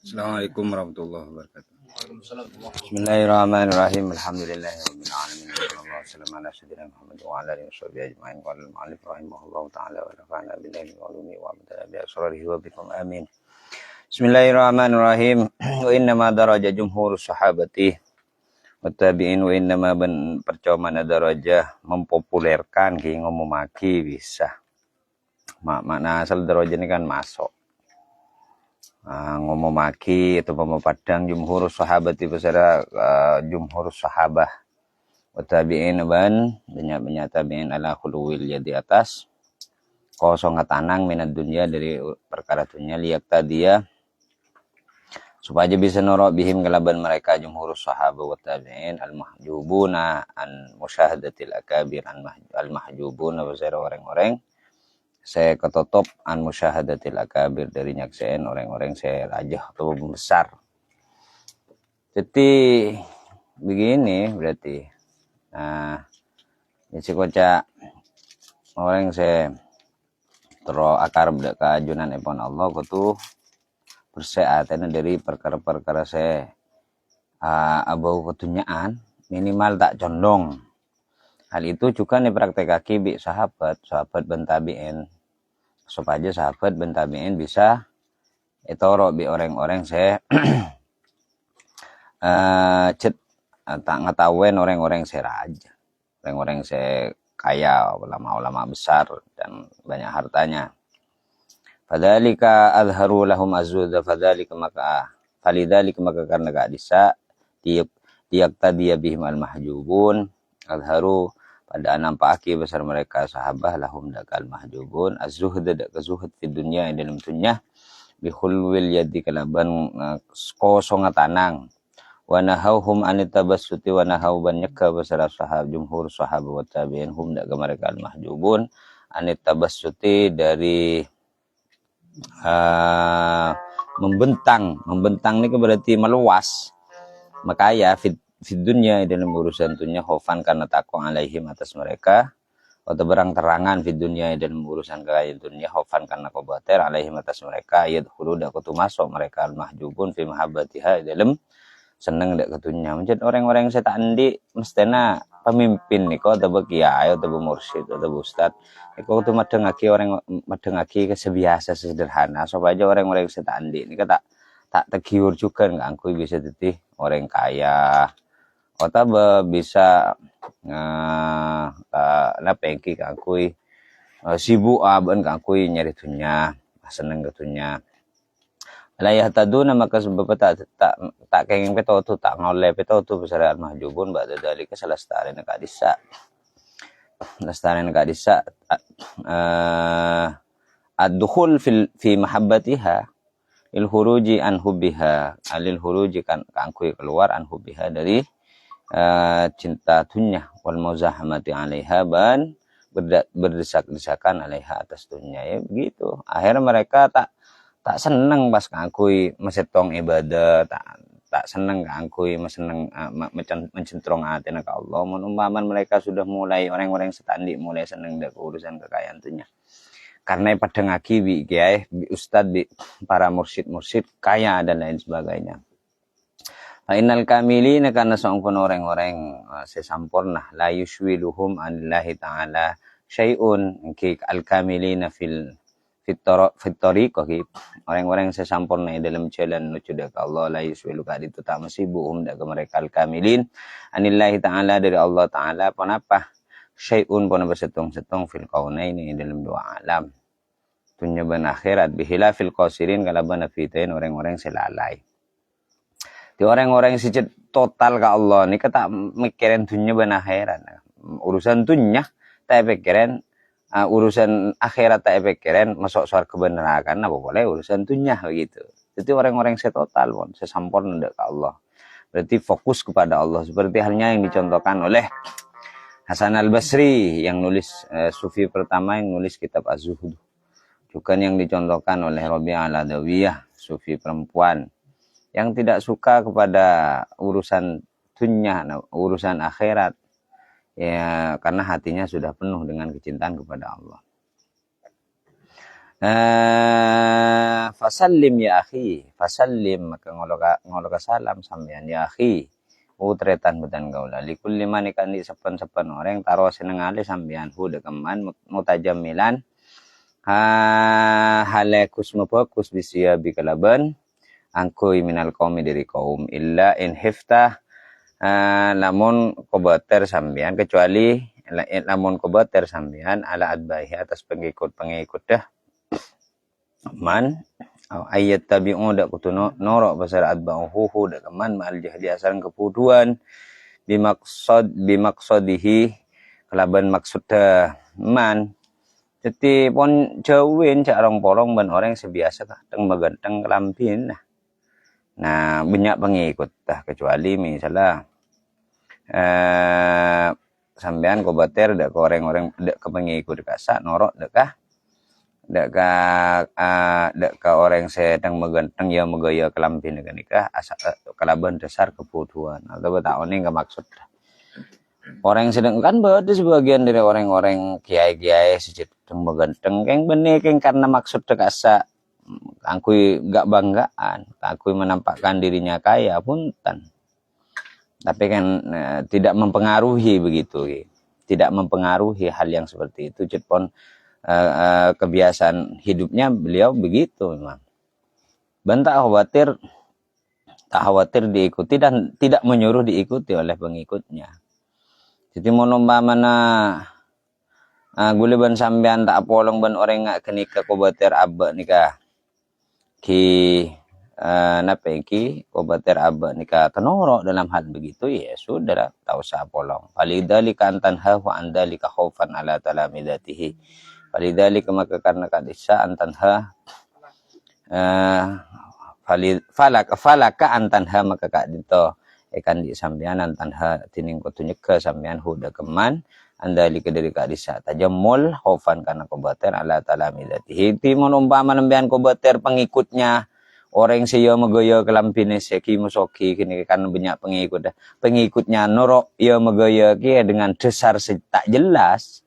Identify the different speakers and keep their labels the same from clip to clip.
Speaker 1: Assalamualaikum warahmatullahi wabarakatuh. Bismillahirrahmanirrahim. Alhamdulillahirabbil alamin. Wassallallahu wasallam ala sayyidina Muhammad wa ala alihi washabihi ajmain. Qala al-mu'allif rahimahullahu ta'ala wa nafa'ana billahi wa ulumi wa amdana bi asrarihi wa bikum amin. Bismillahirrahmanirrahim. Wa inna ma daraja jumhurus sahabati wa tabi'in wa inna ma percuma daraja mempopulerkan ki ngomomaki bisa. Makna asal daraja ini kan masuk. Ngomomaki atau padang jumhur sahabat itu bersara jumhur sahabah wa tabi'in ban banyak tabi'in ala khuluwil ya di atas kosong tanang minat dunia dari perkara dunia liyak dia supaya bisa norok bihim kelaban mereka jumhur sahabah wa tabi'in al mahjubuna an musyahadatil akabir al mahjubuna bersara orang-orang saya ketutup an musyahadatil akabir dari nyakseen orang-orang saya raja atau besar. Jadi begini berarti. Ini kocak orang saya tero akar bedak keajunan epon Allah kutu berseatan dari perkara-perkara saya abau ketunyaan minimal tak condong. Hal itu juga dipraktekake bi sahabat bentabiin supaya sahabat bentabiin bisa etoro bi orang-orang saya tak ngetahuin orang-orang saya raja, orang-orang saya kaya, ulama-ulama besar dan banyak hartanya. Fadzalika azharu lahum azzuda fadzalika maka karena gak bisa diyaktadiya bihim al-mahjubun azharu pada nampaki besar mereka sahabah lahum dakal mahjubun az-zuhd dak kezuhud di dunia dalam dunya bi khulwil yadi kalaban kosong tanang wa nahauhum anit tabassuti wa nahau banyaka besar sahab jumhur sahabat wa tabi'in hum dak mereka al mahjubun anit tabassuti dari membentang ini berarti meluas makaya fit dunia dalam urusan dunia khofan karena takwa alaihim atas mereka atau berang terangan fit dunia dalam urusan kekayaan dunia khofan karena kobater alaihim atas mereka yadkhulu dak kutu masuk mereka al mahjubun fi mahabbatiha dalam seneng dak ketunya menjadi orang-orang yang saya andi mestena pemimpin niko atau kiai atau mursyid atau ustad niko tuh madengaki kesebiasa sederhana supaya orang-orang yang saya andi niko tak tergiur juga nggak angkui bisa jadi orang kaya atau bisa napengki kangkui sibuk aben kangkui nyari dunia seneng ketunya layah taduna maka sebab tak kenging peto tu tak ngoleh peto tu besar al mahjubun ba'da dalika salastaren ka disa ad-dukhul fi mahabbatiha lil huruji an hubbiha alil huruji kan kangkui keluar an hubbiha dari cinta dunia wal muzahamati 'alaiha ban berdesak-desakan 'alaiha atas dunia ya begitu akhirnya mereka tak seneng pas kangkui mesetong ibadah tak seneng kangkui mencentrong hati ka Allah mun umpaman mereka sudah mulai orang-orang setandi mulai seneng dak urusan kekayaan dunia karena pada ngaki bi kiai bi ustad bi para mursyid kaya dan lain sebagainya. Innal kamilina karena seongkon orang-orang sesampurna la yushwiluhum anillahi ta'ala syai'un ki al-kamilina fil tariqah orang-orang sesampurna dalam jalan menuju ke Allah la yushwilu ka itu tak masibuhum dak mereka al-kamilin anillahi ta'ala dari Allah ta'ala apa syai'un pun bersetong-setong fil kaunaini dalam dua alam dunia dan akhirat bihila fil qasirin kalaban fitain orang-orang selalai. Di orang-orang yang sejat total ke Allah ni kata mikirin dunia dan akhirat. Urusan dunia tak pikirin, urusan akhirat tak pikirin, masuk surga neraka apa boleh urusan dunia begitu. Jadi orang-orang yang total pun sesampurna ke Allah. Berarti fokus kepada Allah seperti halnya yang dicontohkan oleh Hasan al-Basri yang nulis sufi pertama yang nulis kitab Az-Zuhud. Juga yang dicontohkan oleh Rabi'ah al-Adawiyah, sufi perempuan yang tidak suka kepada urusan dunia, urusan akhirat, ya karena hatinya sudah penuh dengan kecintaan kepada Allah. Fasallim ya akhi, fasallim maka ngoloka salam sampean ya akhi. Utretan betan gaula likulli man ikan di sepen orang taro senengali sampean hu dekeman mutajammilan halekus mubakus bisia bikalaban angkui minal qaumi dari kaum illa in hifta namun kobater sampean kecuali namun kobater sampean ala adbahi atas pengikut dah man ayat tabi'u dak kutuno norok pasar adba'uhu dak keman ma'al jahli asaran kepuduan bimaksodihi kelaban maksud man jadi pon jauhin cak orang ban orang sebiasa kah teng maganteng kelampin nah banyak pengikut dah kecuali misalnya sampean kobater dak ke orang-orang dak ke pengikut kasak norok dak kah dak ka orang sedang meganteng ya megaya kelampin nikah asa kelaban dasar kebutuhan atau tak oning enggak maksud orang yang sedang kan berarti sebagian dari orang-orang kiai-kiai sedang meganteng keng benih keng karena maksud dak asa angkui enggak banggaan angkui menampakkan dirinya kaya punten tapi kan tidak mempengaruhi begitu tidak mempengaruhi hal yang seperti itu cepon kebiasaan hidupnya beliau begitu memang. Tak khawatir diikuti dan tidak menyuruh diikuti oleh pengikutnya. Jadi monomba mana guleban sampean tak polong ban orang ngak kenika kobater abba nikah ki napeki kobater abba nikah kenoro dalam hal begitu ya sudah tak usah polong. Falidhalika antanha wa andalika khaufan ala talamidatihi. Falidhalika maka karena kadisa antanha falaka antanha maka kak dito ikan di sampean antanha tining kotunya ke sampean huda keman andalika dari kadisa tajamul khaufan karena kobater ala talamidatihi timon umpama nembean kobater pengikutnya orang siya megaya kelampine seki musoki kini kan banyak pengikutnya norok ya megaya ki dengan dasar tak jelas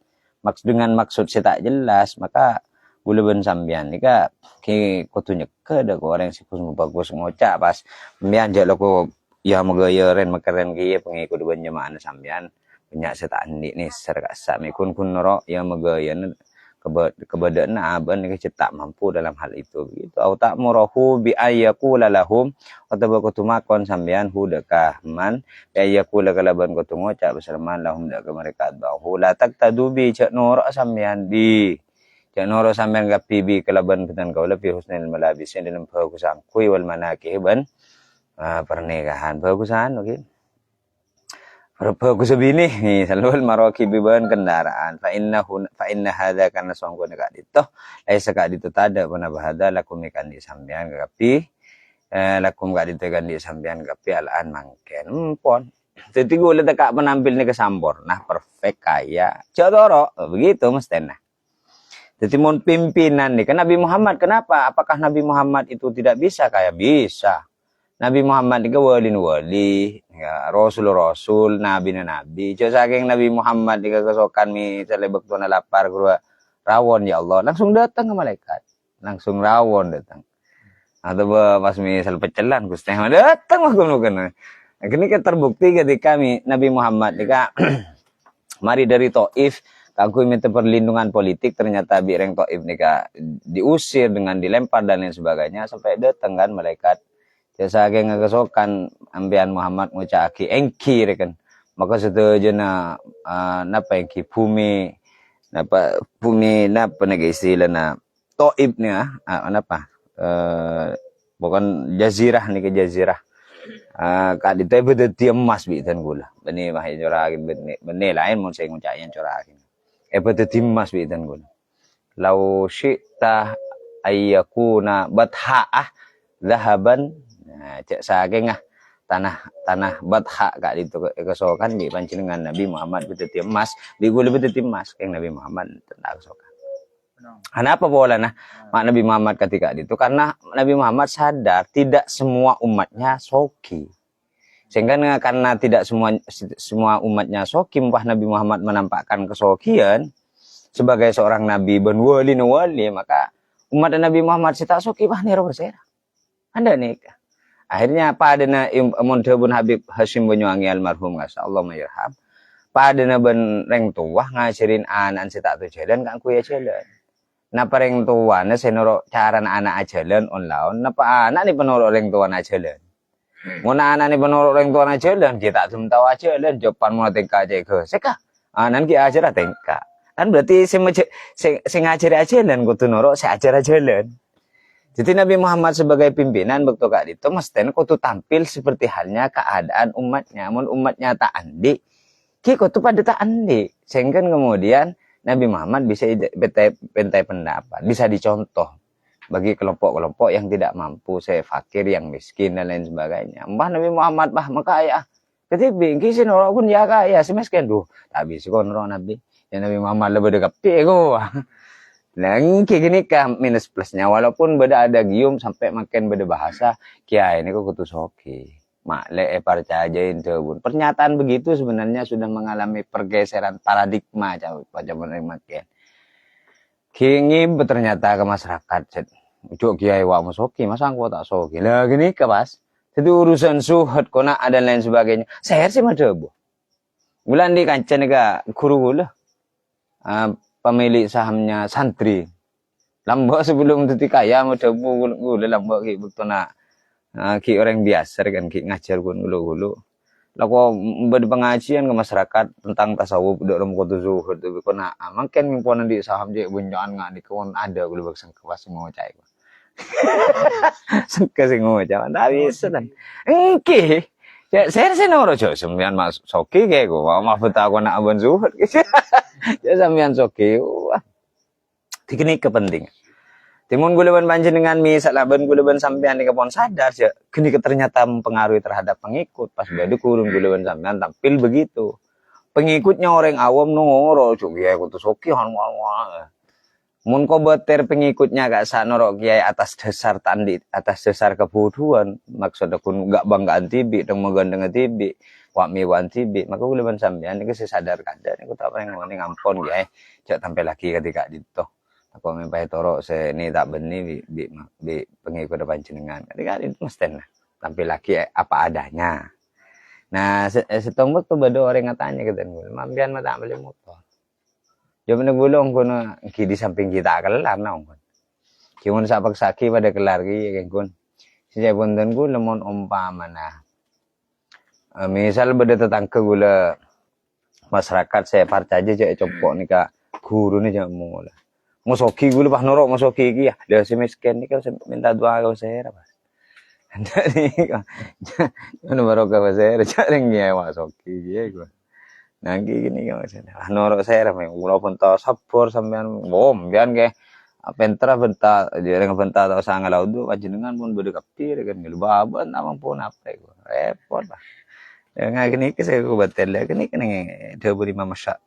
Speaker 1: dengan maksud tak jelas maka buleban sambian nika ki kutunya ke dak orang sikus bagus ngocak pas mbian jalo ko ya megaya ren makeren ki pengikut ban jemaah sambian banyak setak nik ni serkasa mikun kun norok ya megaya kebadaan aban ni cetak mampu dalam hal itu begitu au tak murahu bi ayyakula lahum atau bakutumakon sambian hudakah man ayyakula kalaban kutungo cak beserman lahum dak mereka bahu la taktadu bi cak noro sambian bi cak noro sambian gapi bi kalaban betan kau lebih husnul malabis dalam bagusan kui wal manakih ban pernikahan bagusan okey bagus bini selalu maroki biban kendaraan fa inna hadza kana sangko dekat itu laisa kak itu tada puna bahada lakum ikan di sampean kapi lakum gak ditekan di sampean kapi alaan mangken pon jadi gue lihat kak penampil ni kesambor nah perfect kaya codoro begitu mestena jadi mon pimpinan nih kan Nabi Muhammad kenapa apakah Nabi Muhammad itu tidak bisa kaya bisa Nabi Muhammad itu wali, ya, rasul, nabi. Jauh saking Nabi Muhammad itu kesokan misalnya waktu na lapar gua rawon ya Allah, langsung datang ke malaikat, langsung rawon datang. Atau pas misal pecelan Gusti datang makan. Ini kan terbukti ketika Nabi Muhammad jika mari dari Taif, aku minta perlindungan politik ternyata bireng Taif nika diusir dengan dilempar dan lain sebagainya sampai datang kan malaikat. Jasa ke ngakesokan ambian Muhammad ngucaki engki rekan maka setuju na napa engki bumi napa naga istilah na Taib ni napa bukan jazirah ni ke jazirah kak dito bedeti emas bitan gula beni mah corakin beni lain mun saya ngucakin corakin bedeti emas bitan gula lau syi'ta ayyakuna batha'ah zahaban cek saking tanah batha kak itu kesokan di pancingan Nabi Muhammad beteti emas di gula beteti emas yang Nabi Muhammad tentang kesokan. Kenapa bola mak Nabi Muhammad ketika itu karena Nabi Muhammad sadar tidak semua umatnya soki sehingga karena tidak semua umatnya soki mumpah Nabi Muhammad menampakkan kesokian sebagai seorang nabi ben wali maka umat Nabi Muhammad si tak soki bah nero bersera. Anda nih. Akhirnya padana Muntabun Habib Hashim Banyuwangi almarhum Allah mayarham. Padana ben reng tuah ngajarin anak si tak tu jalan kan kuya jalan. Napa reng tua na senoro cara anak jalan on laon. Napa anak ni penoro reng tua na jalan. Muna anak ni penoro reng tua na jalan kita tum tahu jalan jawapan mau tengka aja ke. Seka anak ki ajar tengka. Kan berarti si ngajari jalan kudu noro si ajar jalan. Jadi Nabi Muhammad sebagai pimpinan bekto kak itu mesti kudu tampil seperti halnya keadaan umatnya. Mun umatnya tak andi, ki kudu pada tak andi. Sehingga kemudian Nabi Muhammad bisa bentai pendapat, bisa dicontoh bagi kelompok-kelompok yang tidak mampu, saya fakir, yang miskin dan lain sebagainya. Mbah Nabi Muhammad bah makaya, ketibi kisin orang pun ya kaya, si miskin tuh, tapi si konro Nabi, ya Nabi Muhammad lebih dekat piego. Nah, kayak gini kah minus plusnya, walaupun beda ada gium sampai makin beda bahasa, kiai ini kok kutu soki. Makle percayain tebun. Pernyataan begitu sebenarnya sudah mengalami pergeseran paradigma zaman makin. Kingi ternyata ke masyarakat. Ujuk kiai wa soki, masa aku tak soki. Lah gini ke pas. Jadi urusan suhud kona dan lain sebagainya. Saya sih mah debu. Bulan di kancan ka guru lah. Pemilik sahamnya santri. Lambok sebelum teti kaya mau debu gula lambok ki bektona. Ki orang biasa kan ki ngajar pun gulu-gulu. Laku berpengajian ke masyarakat tentang tasawuf dok rom kudu zuhud tu kena makin mimpuan di saham je bunjaan ngak di kawan ada gulu baksan kepas mau cai. Suka sing mau cai tapi sedan. Engki. Ya saya noro jo sembian mas soki kayak gua mau betul aku nak abon zuhud. Ya sembian soki. Wah. Teknik kepentingan. Timun guleban panjenengan misalnya ben guleban sampean nika pon sadar ya geni ternyata mempengaruhi terhadap pengikut pas bade kurun guleban sampean tampil begitu. Pengikutnya orang awam noro cuk kiai kudu soki wah. Mun ko beter pengikutnya gak sanoro kiai atas dasar tandi atas dasar kebodohan maksudnya kun gak banggaan tibi deng megandeng tibi wak miwan tibi maka guleban sampean nika sadar kadar niku tak pengen ngampon kiai cak tampil lagi ketika dito. Aku mempai toro se ni tak beni bi pengikut panjenengan. Ketika itu mesti tampil lagi apa adanya. Nah, setombok tuh bado orang ngatanya gitu. Mampian mata beli motor. Jam gulung kono ki di samping kita kelar naon kon. Ki mun sapak saki pada kelar ki kon. Sejak punten ku lemon umpamana. Misal beda tetangga gula masyarakat saya parcaje cek copok nika guru ni jamu lah. Mosoki gue lepas norok mosoki iki ya. Dia si miskin ni kan minta doa kau saya apa. Jadi kan baru kau saya cari ngia mosoki dia gue. Nanti gini kan saya. Norok saya ramai. Walaupun tahu sabur sampean bom biar ke pentra bentar dia dengan bentar tahu sangat laut tu panjenengan pun berdekapir kan gelu baban amang pun apa gue. Repot lah. Dengan gini ke saya gue batal lah. Gini kan dia beri masak.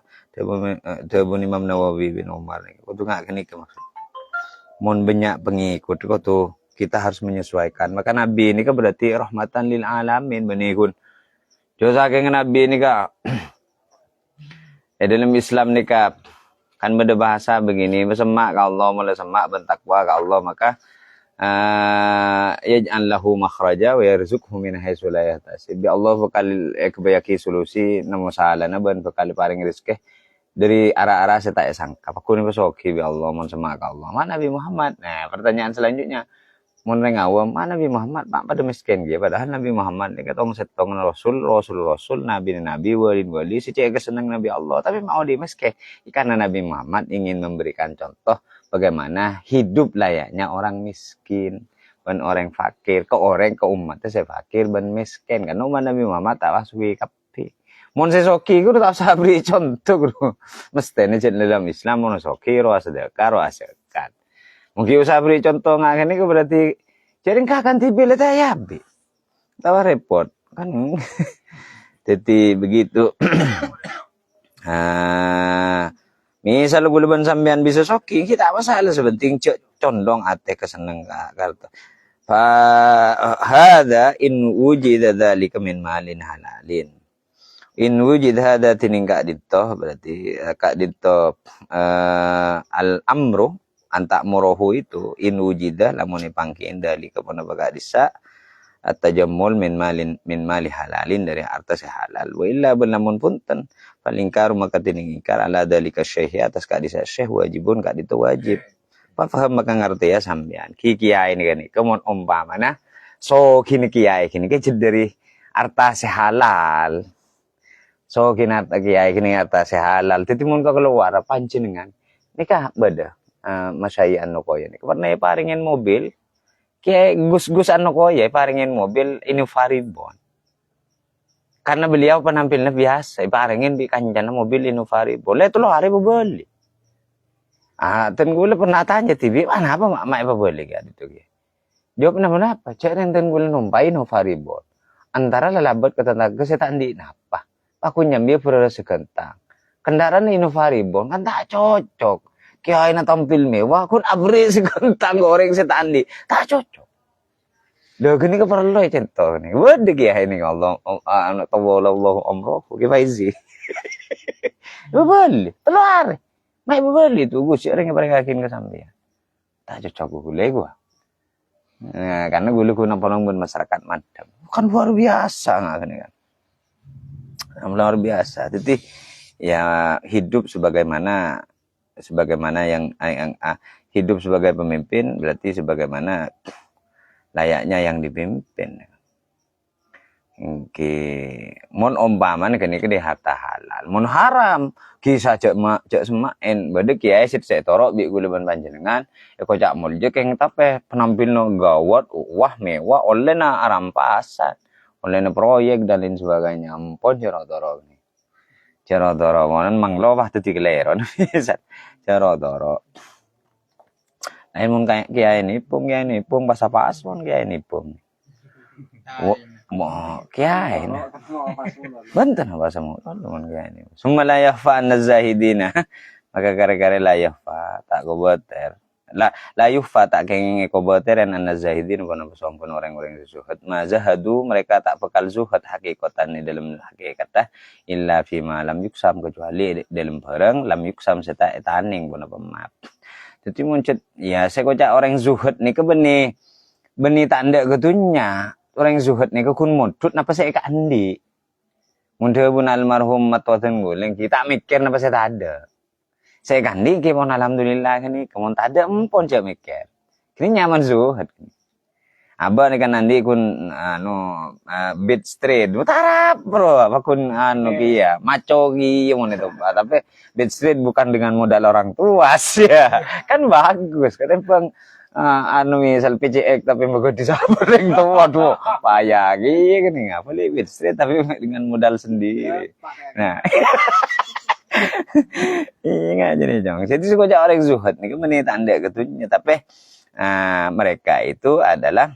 Speaker 1: Dabun Imam Nawawi bin Umar nih. Kudu nggak kini ke maksud. Mon banyak pengikut kudu kita harus menyesuaikan. Maka Nabi ini kan berarti rahmatan lil alamin benikun. Jo saking Nabi ini kak. Dalam Islam nih kak kan beda bahasa begini. Bersemak ke Allah mulai semak bentakwa ke Allah maka yaj'al lahu makhraja wa yarzuqhu min haitsu la yahtasib. Allah bakal kebayaki solusi namo salana ban bakal paring rezeki dari arah-arah saya tak sangka. Aku ni bersoki bi Allah mon semak Allah. Mana Nabi Muhammad? Nah, pertanyaan selanjutnya. Mon reng awam, mana Nabi Muhammad? Pak pada miskin dia padahal Nabi Muhammad ni katong setong rasul, nabi wali si cek seneng Nabi Allah tapi mau di miskin. Karena Nabi Muhammad ingin memberikan contoh bagaimana hidup layaknya orang miskin dan orang fakir. Ke orang ke umatnya saya fakir dan miskin. Kan Nabi Muhammad tak waswi kapi. Mon sesoki ku tak usah beri contoh ku. Mesti ni dalam Islam mon soki ro sedekah ro zakat. Mungkin usah beri contoh ngene ku berarti jadi kakan tibil ta ya bi. Tawa repot kan. Jadi begitu. Misal guluban sampean bisa soki kita masalah sebenting condong ate keseneng kartu. Fa hada in wujida dzalika min malin halalin. In wujud hada tining kak dito berarti kak dito al amru antak morohu itu in wujida lamun ipangkiin dari kepada baga disa at-tajammul min mali halalin dari harta sehalal wa illa namun punten palingkar maka tiningikar ala dalika syekh atas kadisa syekh wajibun kad itu wajib paham maka ngerti ya sampean kiai ini kan kemon umpamana so kini kiai kini ke dari harta sehalal so kini harta kiai kini harta sehalal titimun ka keluar panjenengan nikah beda masai anu koyo nih pernah paringin mobil kayak gus-gus anu koyo paringin mobil ini Faribon karena beliau penampilnya biasa paringin di kancana mobil ini Faribon lah itu lo hari beli ten gue pernah tanya TV mana apa mak beli kan itu dia pernah apa cek ten gue numpain no Faribon antara lelabat ke tetangga saya tak di napa aku nyambil pura sekentang kendaraan ini Faribon kan tak cocok kiai na tampil mewah kun abri sekentang goreng setandi tak cocok dah gini ke perlu contoh nih waduh kiai ini Allah anak tawallahu amrohu gimana beli telur mai beli tuh gue sih orang yang paling yakin ke sampean tak cocok gue gua nah karena gue lu nampak nonggon masyarakat madam kan luar biasa nggak kan luar biasa jadi ya hidup sebagaimana yang hidup sebagai pemimpin berarti sebagaimana layaknya yang dipimpin. Oke, mon umpamane kene ke harta halal, mon haram kisah cek semain bade kiai sit saya torok bi guleban panjenengan eko cak mulje keng tape penampilno gawat wah mewah oleh na rampasan, oleh na proyek dan lain sebagainya ampun cerotoro ini. Cerotoro monan manglo wah tadi keleron cerotoro. Nah, mun kiai ini pung bahasa paspon kiai ini pung. Mau kiai ini. Benten bahasa mu mun kiai ini. Summa la yafa an-zahidina. Maka kare-kare la yafa tak goboter. La yufa tak kenging koboter dan an-zahidin pun sampun orang-orang zuhud. Mazahadu mereka tak bekal zuhud hakikatan di dalam hakikat illa fi ma lam yuksam kecuali dalam barang lam yuksam serta etaning pun apa maaf. Jadi muncul ya saya kocak orang zuhud nih ke beni tanda ketunya orang zuhud nih ke kun mudut napa saya ke andi mudah pun almarhum matwaten goleng kita mikir napa saya tak ada saya kandi ke pon alhamdulillah ini kemon tak ada pon saya mikir kini nyaman zuhud abah nih kan nanti kun beat street mutarap bro apa kun kia maco kia mon itu tapi beat street bukan dengan modal orang tua sih ya kan bagus katanya bang misal PCX tapi bagus disabar yang tua tuh payah gitu kan nggak boleh beat street tapi dengan modal sendiri nah iya nggak jadi jong jadi suka orang zuhud nih kan menit tanda ketunya tapi mereka itu adalah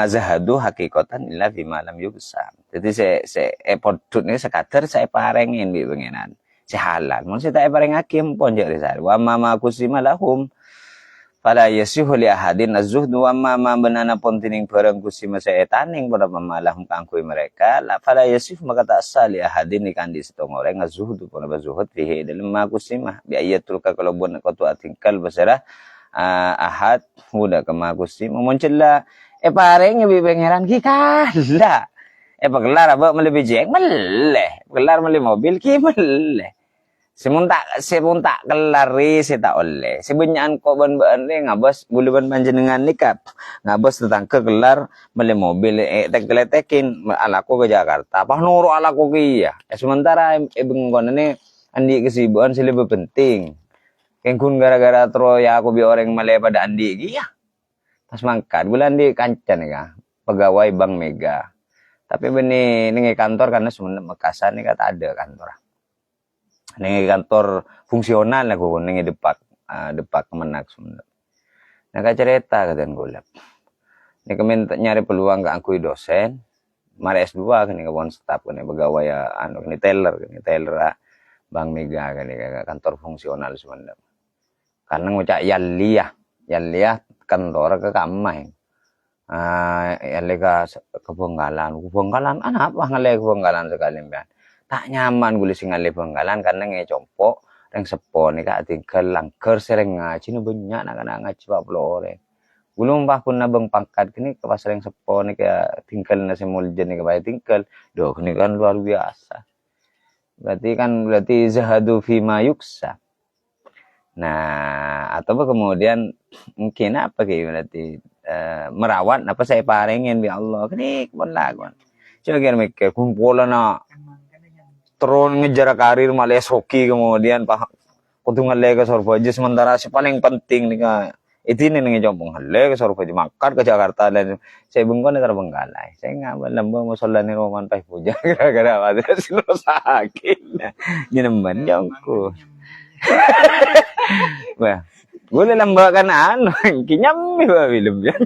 Speaker 1: zahadu hakikatan illa fi malam yusam. Jadi saya podut ni sekadar saya parengin bi pengenan. Sehalal. Mun saya tak pareng hakim pon je risal. Wa ma kusima lahum fala yasihu li ahadin az-zuhdu wa ma benana pon tining bareng kusima seetaning pada mamalahum kangkui mereka la fala yasif maka tak sah li ahadin ikan di setong orang az-zuhdu pon zuhud fihi dalam ma kusima bi ayatul ka kalau buat qatu atingkal basara ahad muda kemagusi memuncul pareng bi pangeran ki kala pagelar apa mele bijeng meleh gelar mele mobil ki meleh semun tak kelari si tak oleh sebenyan ko ban-ban ngabas buluban panjenengan nikap ngabas tentang kegelar mele mobil tek-tekin alaku ke Jakarta apa nuru alaku ki ya sementara bengkon ini andi kesibukan sih lebih penting kengkun gara-gara ya aku bi orang Malaya pada andi iya pas mangkat bulan di kancan ya pegawai Bank Mega tapi beni ning kantor karena sebenarnya Makassar nih kata ada kantor ning kantor fungsional aku ning depak Kemenak sebenarnya nah cerita katan golap nih kemen nyari peluang ke aku dosen mari S2 kan nih kebon staf kan pegawai ya ini teller Bank Mega kan kantor fungsional sebenarnya karena ngucap yaliyah kantor ke kamai yalika kebongkalan anak apa ngale kebongkalan sekali kan tak nyaman gue sing ngale bongkalan karena ngecompo Reng sepo ni kak tinggal langker sering ngaji ni banyak nak ngaji 40 orang. Belum bah pun nabang pangkat kini ke pas reng sepo ni kayak tinggal nasi muljen ni kayak tinggal. Doh ini kan luar biasa. Berarti zahadu fima yuksa. Nah, atau kemudian mungkin apa kayak berarti merawat apa saya parengin bi Allah. Kini pun lagu. Coba kira mikir kumpulan nak terus ngejar karir malah hoki kemudian pak kutungan lega sorbaja sementara si paling penting nih kak itu nih ngejompong lega sorbaja makan ke Jakarta dan saya bengkon terbengkalai saya nggak lembah musola nih roman pai puja gara-gara ada silo sakit nyeneman jongku wah boleh lembah kan anu kinyami bah film ya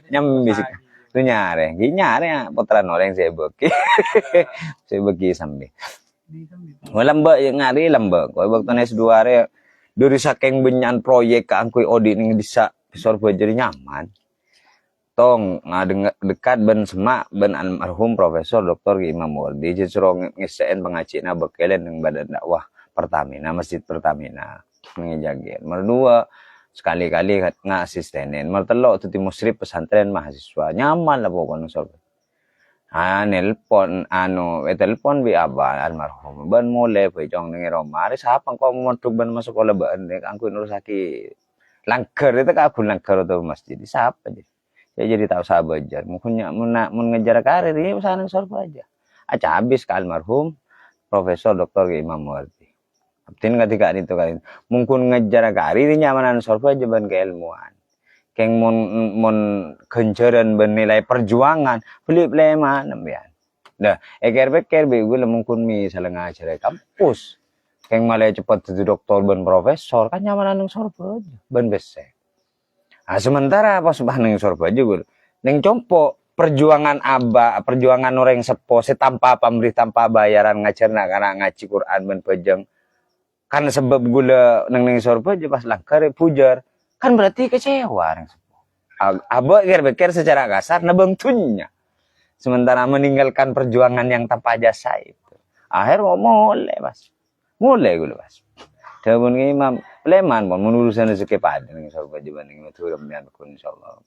Speaker 1: nyambi sih itu nyare putaran orang saya bagi sambil lembak yang ngari lembak kalau waktu S2 area dari saking benyan proyek ke angkui audit ning bisa sorba jadi nyaman tong dekat ben semak ben almarhum Profesor Dr. Imam Wardi jecrong ngeseen pengacina bekelen yang badan dakwah Pertamina Masjid Pertamina ngejagen merdua sekali-kali ngasistenin mertelok tuh musrif pesantren mahasiswa nyaman lah pokoknya sorba nelpon telepon bi abah almarhum ban mulai pejong ning Roma ari siapa kok montuk ban masuk sekolah ban nek angku nurusaki langker itu kabul langker atau masjid siapa aja saya jadi tahu sahabat aja mungkin mun ngejar karir ini usaha nang sorba aja aja habis ke almarhum Profesor Dr. Imam Wardi abtin ketika itu kali mungkin ngejar karir ini nyamanan sorba aja ban keilmuan keng mon kenceran bernilai perjuangan beli mana bian dah eker be gue mungkin misalnya ngajar kampus keng malah cepat jadi dokter ben profesor kan nyamanan nang sorba aja ben besek sementara pas bah nang sorba aja gue neng compo perjuangan perjuangan orang sepo tanpa pamrih tanpa bayaran ngajar karena ngaji Quran ben pejeng kan sebab gula nang sorba aja pas langkar pujar kan berarti kecewa abah pikir secara kasar nebengtunya sementara meninggalkan perjuangan yang tanpa jasa itu akhir mulai mulai gue pas Dawun imam leman pun menurusan rezeki pada ning sorba jebanding metu remyan kun insyaallah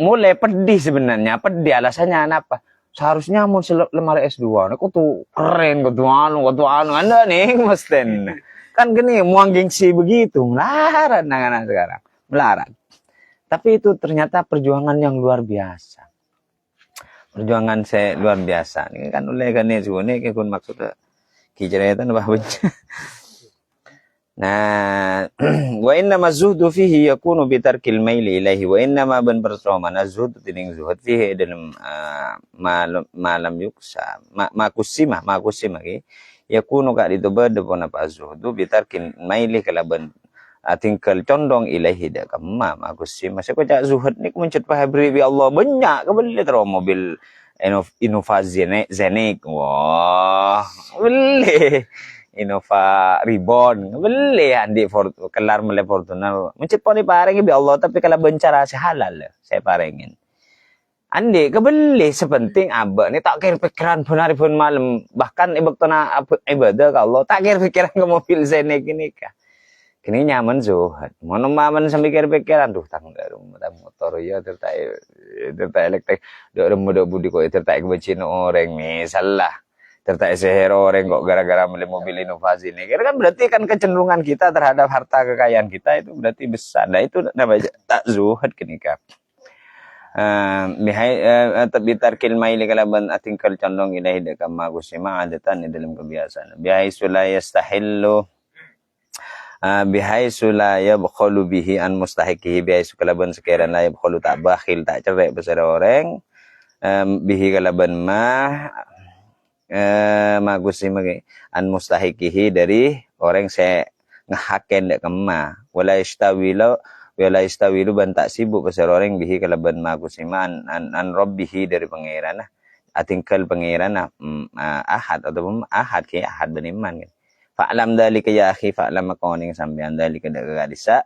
Speaker 1: mulai pedih sebenarnya pedih alasannya apa seharusnya mau lemari S2 aku tuh keren kau tuh anu anda nih mesten kan gini muang gengsi begitu melarat anak sekarang melarat tapi itu ternyata perjuangan yang luar biasa perjuangan saya luar biasa ini kan oleh kan ini kun maksudnya kiceraitan bahwa nah wa inna mazuhdu fihi yakunu bi tarkil maili ilaihi wa inna ma ban bersama zuhud tining zuhud fihi dalam malam yuksa makusima ki yakunu ka ditubad pon apa zuhdu bi tarkil maili kalaban tingkal condong ilaihi da kama makusima saya kocak zuhud ni kumencet pahabri bi Allah banyak kebeli terus mobil inovasi Zenik wah beli Innova Ribbon beli andi kelar mele Fortuner mencet poni parengi bi Allah tapi kalau bencara sehalal saya parengin andi kebeli sepenting abah ni tak kira pikiran benar pun malam bahkan ibadah ibadah ke Allah tak kira pikiran ke mobil Zenik ini kah kini nyaman zuhud mono maman sambil pikiran tuh tangga motor ya tertai elektrik dok muda budi kok tertai kebecin orang misalnya tertai seher orang kok gara-gara beli mobil inovasi ini kan berarti kan kecenderungan kita terhadap harta kekayaan kita itu berarti besar nah itu namanya tak zuhud kini kap bihai bitarkil maili kalaban atingkal condong ilahi dekam magusima adatan di dalam kebiasaan bihai sulaya stahillu bihaisu la yabkhulu bihi an mustahiqihi bihaisu kalaban sekiranya la yabkhulu tak bakhil tak cerai besar orang bihi kalaban magusim an mustahiqihi dari orang saya ngehaken dek kema wala istawilu ban tak sibuk besar orang bihi kalaban magusiman an rabbihi dari pangeran atingkal pangeran ahad ataupun ahad ki ahad beniman kan fa'lam dalika ya akhi fa'lam makaning sampean dalika daga disa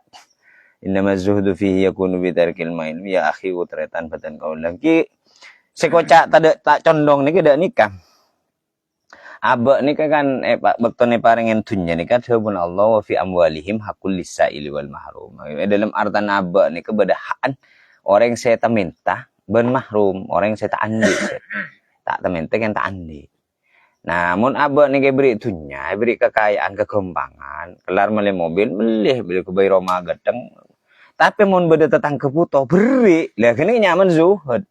Speaker 1: innama zuhdu fihi yakunu bi tarkil main ya akhi utretan batan kau lagi sekocak tak condong niki dak nikah Aba ni kan bektone parengen tunya ni kan sabun Allah wa fi amwalihim hakul lisaili wal mahrum. Dalam artan aba ni kebedahan orang yang saya minta ben mahrum, orang yang saya tak andi. Tak temente kan tak andi. Namun aba ni beri tunya, beri kekayaan, kekembangan, kelar beli mobil, beli ke Roma gedeng. Tapi mun beda tetang keputo beri, lah kini nyaman zuhud.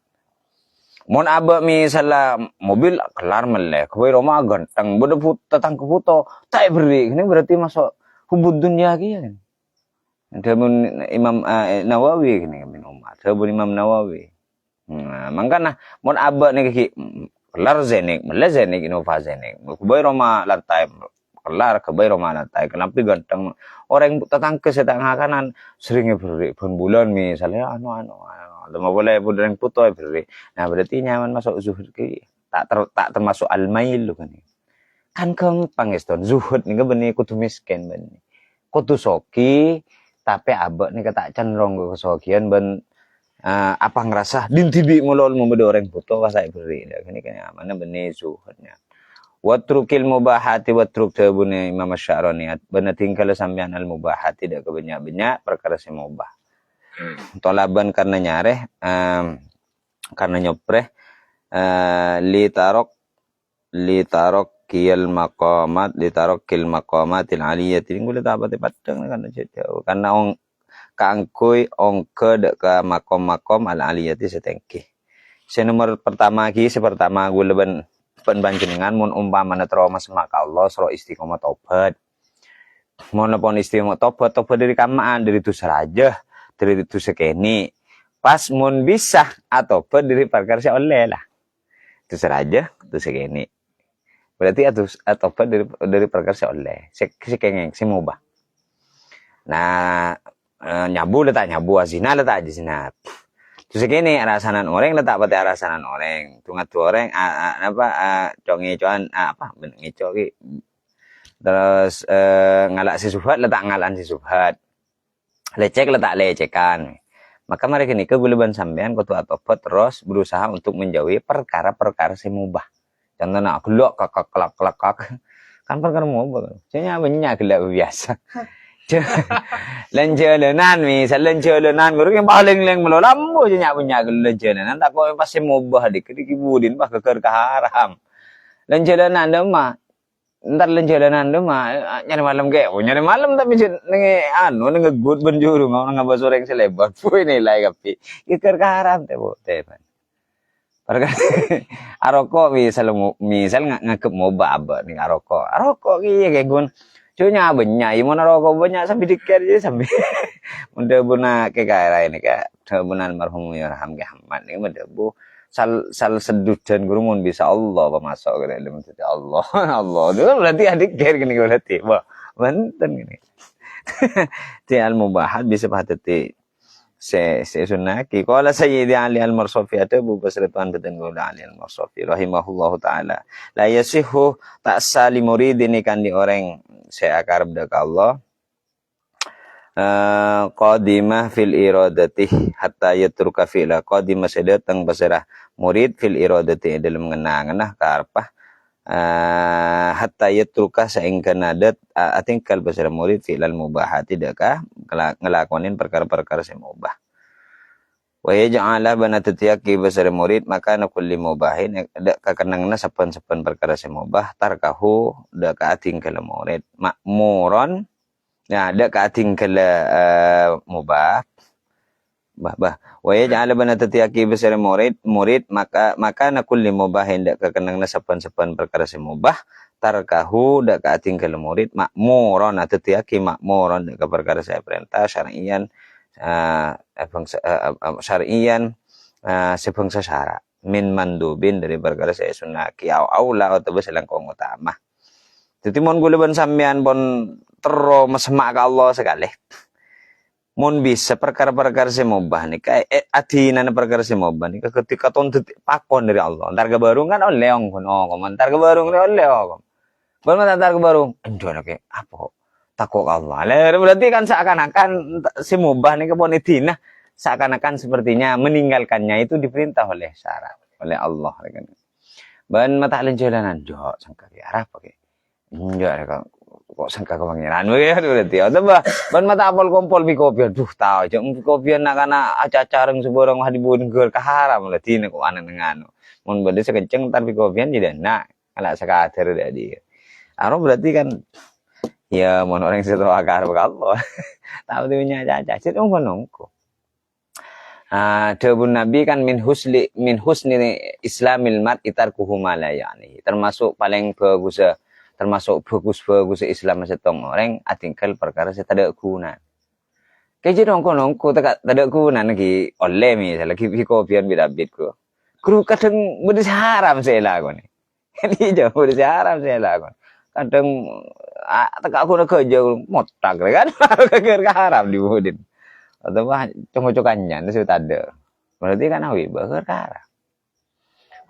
Speaker 1: Mun aba misalnya mobil kelar meleh, kue Roma ganteng, beda tetang keputo, tak beri, ini berarti masuk hubud dunia kia. Ada mun Imam Nawawi kini min umat, ada mun Imam Nawawi. Mangkana mun aba ni kelar zenik, meleh zenik inova zenik, kue Roma lantai kelar, kue Roma lantai, kenapa ganteng? Orang tetang ke setang kanan seringnya beri, pun bulan misalnya lama boleh budeng puto beri. Nah berarti nyaman masuk zuhud ki tak termasuk al-mail kan. Kan gampang eston zuhud ni beni kudu miskin beni. Kudu soki tapi abek ni tak cenderung ke kesokian ben apa ngerasa dintibi mulol membeda orang puto wasai beri. Kini kan mana beni zuhudnya. Watrukil mubahati watruk tabune Imam Asy-Sya'rani bener tingkal sampean al mubahati dak kebanyak-banyak perkara si mubah. Tolaban karena nyareh karena nyopreh litarok kil maqamatil aliyati ngule tak apa padang kan jauh karena kaangkui ongke dek ke makom al aliyati setengki. Nomor pertama ki sepertama gue leben penbanjenengan mun umpamana trauma semak Allah sro istiqomah tobat. Mun pon istiqomah tobat dari kamaan dari itu seraja dari itu sekeni pas mun bisa atau dari perkara oleh lah itu seraja itu sekeni berarti atau dari perkara oleh sekengeng si mubah. Nah nyabu letak nyabu azina letak azina itu sekeni arasanan orang letak pati arasanan orang tungat orang congecoan apa ngecoki terus ngalak si subhat letak ngalan si subhat lecek letak lecekan. Maka mari kini keguleban sampean kudu atobat terus berusaha untuk menjauhi perkara-perkara si mubah. Contohnya aku lok kakak kan perkara mubah. Jadinya banyak gelap biasa. Lencelenan misal lencelenan guru yang paling melolambo jadinya banyak lencelenan tak kau pasti mubah dikibudin bah keker haram. Lencelenan mah ntar lencelenan lu mah nyari malam tapi nengi good benjuru ngomong ngabas orang selebar pui nilai kapi ikir karam teh perkara aroko misal ngakep mau baba nih aroko ki kayak gun cunya banyak imun aroko banyak sampai dikir jadi sampai mudah buna kayak kaya ini kayak bunan marhum yarham Ahmad ini mudah bu sal sedudan guru mun bisa Allah pemasok ke dalam itu Allah itu berarti adik ger gini berarti wah benten gini ti al mubahat bisa pateti se sunaki qala sayyidi Ali al-Marsafi ada bu basratan beten gula Ali al-Marsafi rahimahullahu taala la yasihu ta'sali murid ini kan di orang saya akarab dak Allah qadimah fil iradati hatta yatruka fi'la qadimah sedatang basarah murid fil iradati dalam ngenang-ngenah karpah hatta yatruka saingkan nadat atingkal basarah murid fi'lal mubahati daka ngelakonin perkara-perkara sing mubah wa yaj'ala banatiyaki basarah murid maka na kulli mubahin daka kenangna sapan-sapan perkara sing mubah tarkahu daka atingkal murid makmuron. Nah, ada kating kala mubah. Bah. Wa yaj'al bana tatiyaki besar murid maka na kulli mubah hendak kekenang na sapan-sapan perkara si mubah tarkahu dak kating kala murid makmuron tatiyaki makmuron dak perkara saya perintah syar'iyan syar'iyan sebangsa syara min mandubin dari perkara saya sunnah kiau aula atau besalang kong utama. Jadi mon guleban sampean pon tero mesemak ke Allah sekali. Mon bisa perkara-perkara si mubah nih kayak adinan perkara si mubah nih ketika ton pakon dari Allah. Ntar kebarung kan oleh ong komentar kebarung oleh ong. Baru ntar kebarung enjoy kayak apa? Takut Allah. Berarti kan seakan-akan si mubah nih kepon idina seakan-akan sepertinya meninggalkannya itu diperintah oleh syara oleh Allah kan. ban mata lencelanan jo sangka ke arah pakai jo kok sangka ke pangeran berarti atau ban mata apol kompol mi kopi duh tahu jam kopi nak kana aca-acareng seborang hadibun ke haram berarti kok aneh dengan mun bade sekenceng tar mi kopian jadi nak ala sakater dia aro berarti kan ya mun orang situ akar Allah tahu dia punya caca cit nongko Dawuh Nabi kan min husni islamil mat itarkuhu ma la yani. Termasuk paling bagus Islam setong orang atingkal perkara setada guna. Keje nongko tada guna lagi oleh misalnya lagi kopian bidabit ko. Kru kadang bedes haram saya lakukan. Ini jauh bedes haram saya lakukan. Kadang tak aku nak kerja motak kan kerja haram dibudin. Atau cocok-cocokannya itu sudah ada. Berarti kan awi berkara.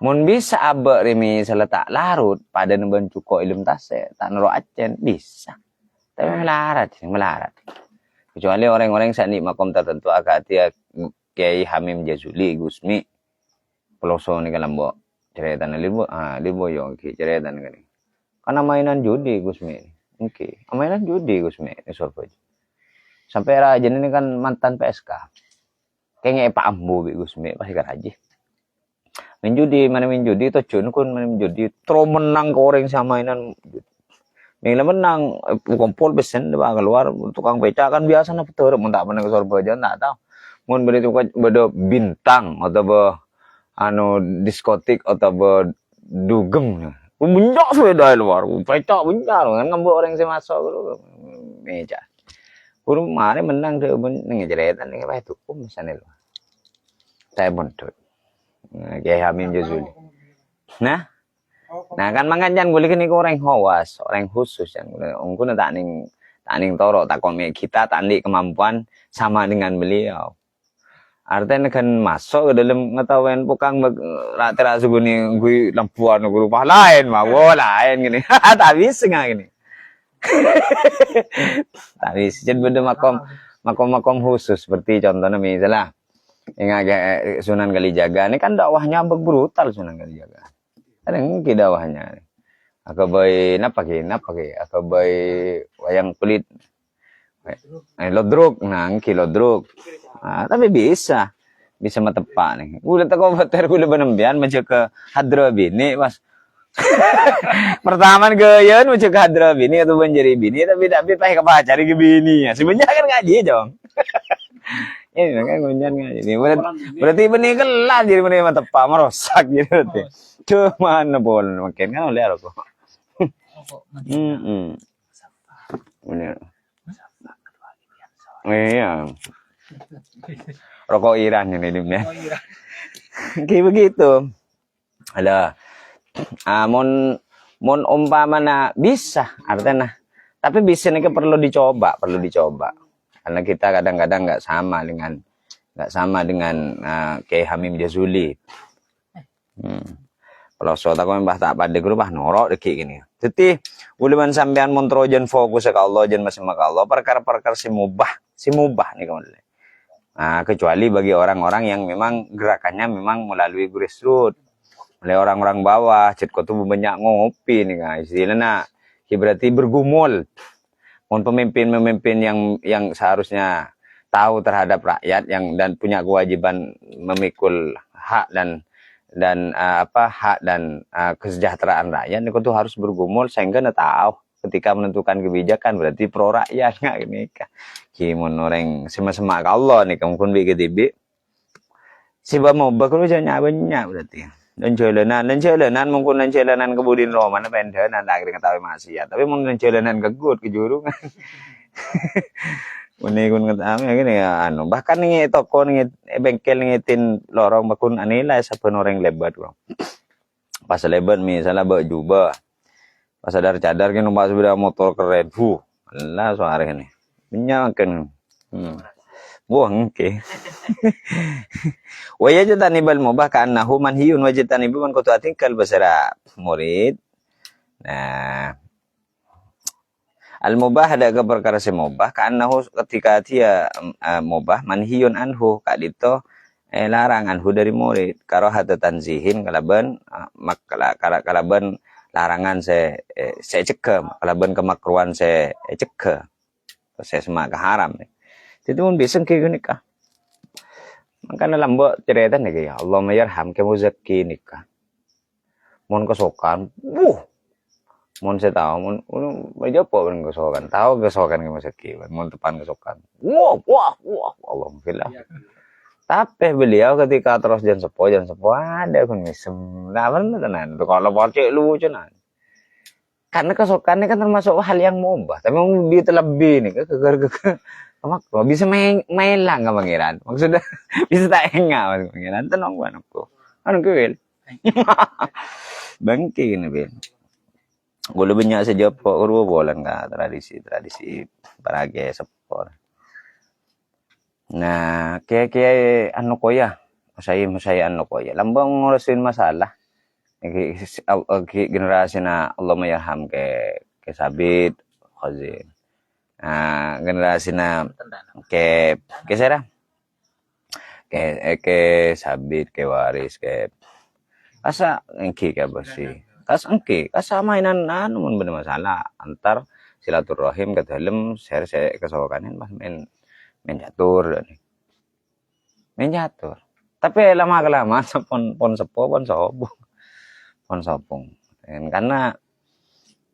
Speaker 1: Mun bisa abek remi seletak larut pada nemben cukup ilmu tase tak nero acen bisa. Tapi melarat. Kecuali orang-orang saat ni makom tertentu agak dia Kiai Hamim Jazuli Gusmi peloso ni kan lambok ceretan libo yo ceretan kan. Karena mainan judi Gusmi. Oke, mainan judi Gusmi ni sopo. Sampai raja ini kan mantan PSK. Kayaknya Pak Ambo Gusmi pasti kan haji. Main judi itu cun kun main judi terus menang ke orang sama mainan. Mila menang kompol besen depan keluar tukang beca kan biasa na betul mun tak menang ke Surabaya tak tahu. Mun beri bedo bintang atau diskotik atau dugem. Bencok sudah luar. Beca bencak kan ngambek orang sing masuk meja. Kurung mari menang deh ngejeretan nih apa itu misalnya lo saya bontot kayak Hamim Jazuli nah kan mangan boleh kini orang hawas orang khusus yang ungkun tak ning toro tak komik kita tak andi kemampuan sama dengan beliau artinya kan masuk ke dalam ngetahuan pukang rata-rata segini gue lampuan gue lupa lain mah lain gini tak bisa nggak gini tapi jadi benda makom khusus seperti contohnya misalnya yang agak Sunan Kalijaga ini kan dakwahnya brutal Sunan Kalijaga. Ada mungkin dakwahnya. Akabai napa wayang kulit. Lodruk, lodruk. Tapi bisa matepak nih. Udah tak kau beter kulit benembian macam ke hadra bini mas. Pertama gayan macam kadra bini atau banjiri bini tapi pakai ke cari ke bini ya sebenarnya kan ngaji dong. Ini kan ngunjan ngaji. Berarti benih kelas jadi benih mata pak merosak jadi berarti. Cuman bol makin kan oleh aku. Bener. Iya. Rokok Iran ini hidupnya. Kayak begitu. Ada. Mon umpamana bisa artinya tapi bisa nih perlu dicoba karena kita kadang-kadang nggak sama dengan Kiai Hamim Jazuli kalau so tak mbah tak pada grup norok deki gini jadi uliman sampean montrojen fokus ke Allah jen masih ke Allah perkara-perkara si mubah nih kawan kecuali bagi orang-orang yang memang gerakannya memang melalui grassroots oleh orang-orang bawah, cetko tuh banyak ngopi nih guys. Istilahnya berarti bergumul. Mohon pemimpin yang seharusnya tahu terhadap rakyat dan punya kewajiban memikul hak dan kesejahteraan rakyat itu tuh harus bergumul sehingga tahu ketika menentukan kebijakan berarti pro rakyat nggak ini kah. Kimun orang sama-sama Allah nih kamu pun BGTB. Siapa mau bakal jangan banyak berarti. Dan jalanan mungkin jalanan kebudin Roma na pendenan lagi ngetahui maksiat tapi mungkin jalanan kegut kejurungan unikun ngetahui gini ya bahkan nih toko nih bengkel ngitin lorong bakun anila saben orang lebat kok pas lebat misalnya bawa jubah pas cadar kan numpak sepeda motor keren lah suara ini menyakan buang ke. Wajatan ibal mubah ka'annahu manhiyun wajatan ibu man kutu atingkal basara murid. Nah, al-mubah ada ke perkara si mubah ka'annahu ketika dia mubah manhiyun anhu kak dito larangan hu dari murid karahata tanzihin kalaban kalaban larangan saya cekem kalaban kemakruhan saya ceke saya semak haram itu pun bisa kayak gini kah makanya lambo cerita nih ya Allah mayarham kamu zaki nikah mon kesokan mon saya tahu mon aja apa mon kesokan tahu kesokan kamu zaki mon tepan kesokan wah Allah filah. Tapi beliau ketika terus jangan sepo ada pun misem. Nah, benar tenan. Kalau pocek lucu nan. Karena kesokannya kan termasuk hal yang mubah. Tapi memang dia terlebih nih. Kemak bisa main lah nggak pangeran. Maksudnya bisa tak enggak pangeran. Tenang gua anakku. Anakku wil. Bangki ini bil. Gue lebih nyak sejauh urut bolan nggak tradisi parage sepor. Nah, kayak anu ko ya. Masaya anu ko ya. Lambang ngurusin masalah. Generasi na Allah mayarham ke Sabit Khazin. Nah, generasi na ke Sera. Ke Sabit, ke Waris, ke asa engki ka basi. Asa mainan anu mun bener masalah antar silaturahim ke dalam share kesokanan mas main jatur tapi lama kelamaan pon sopong karena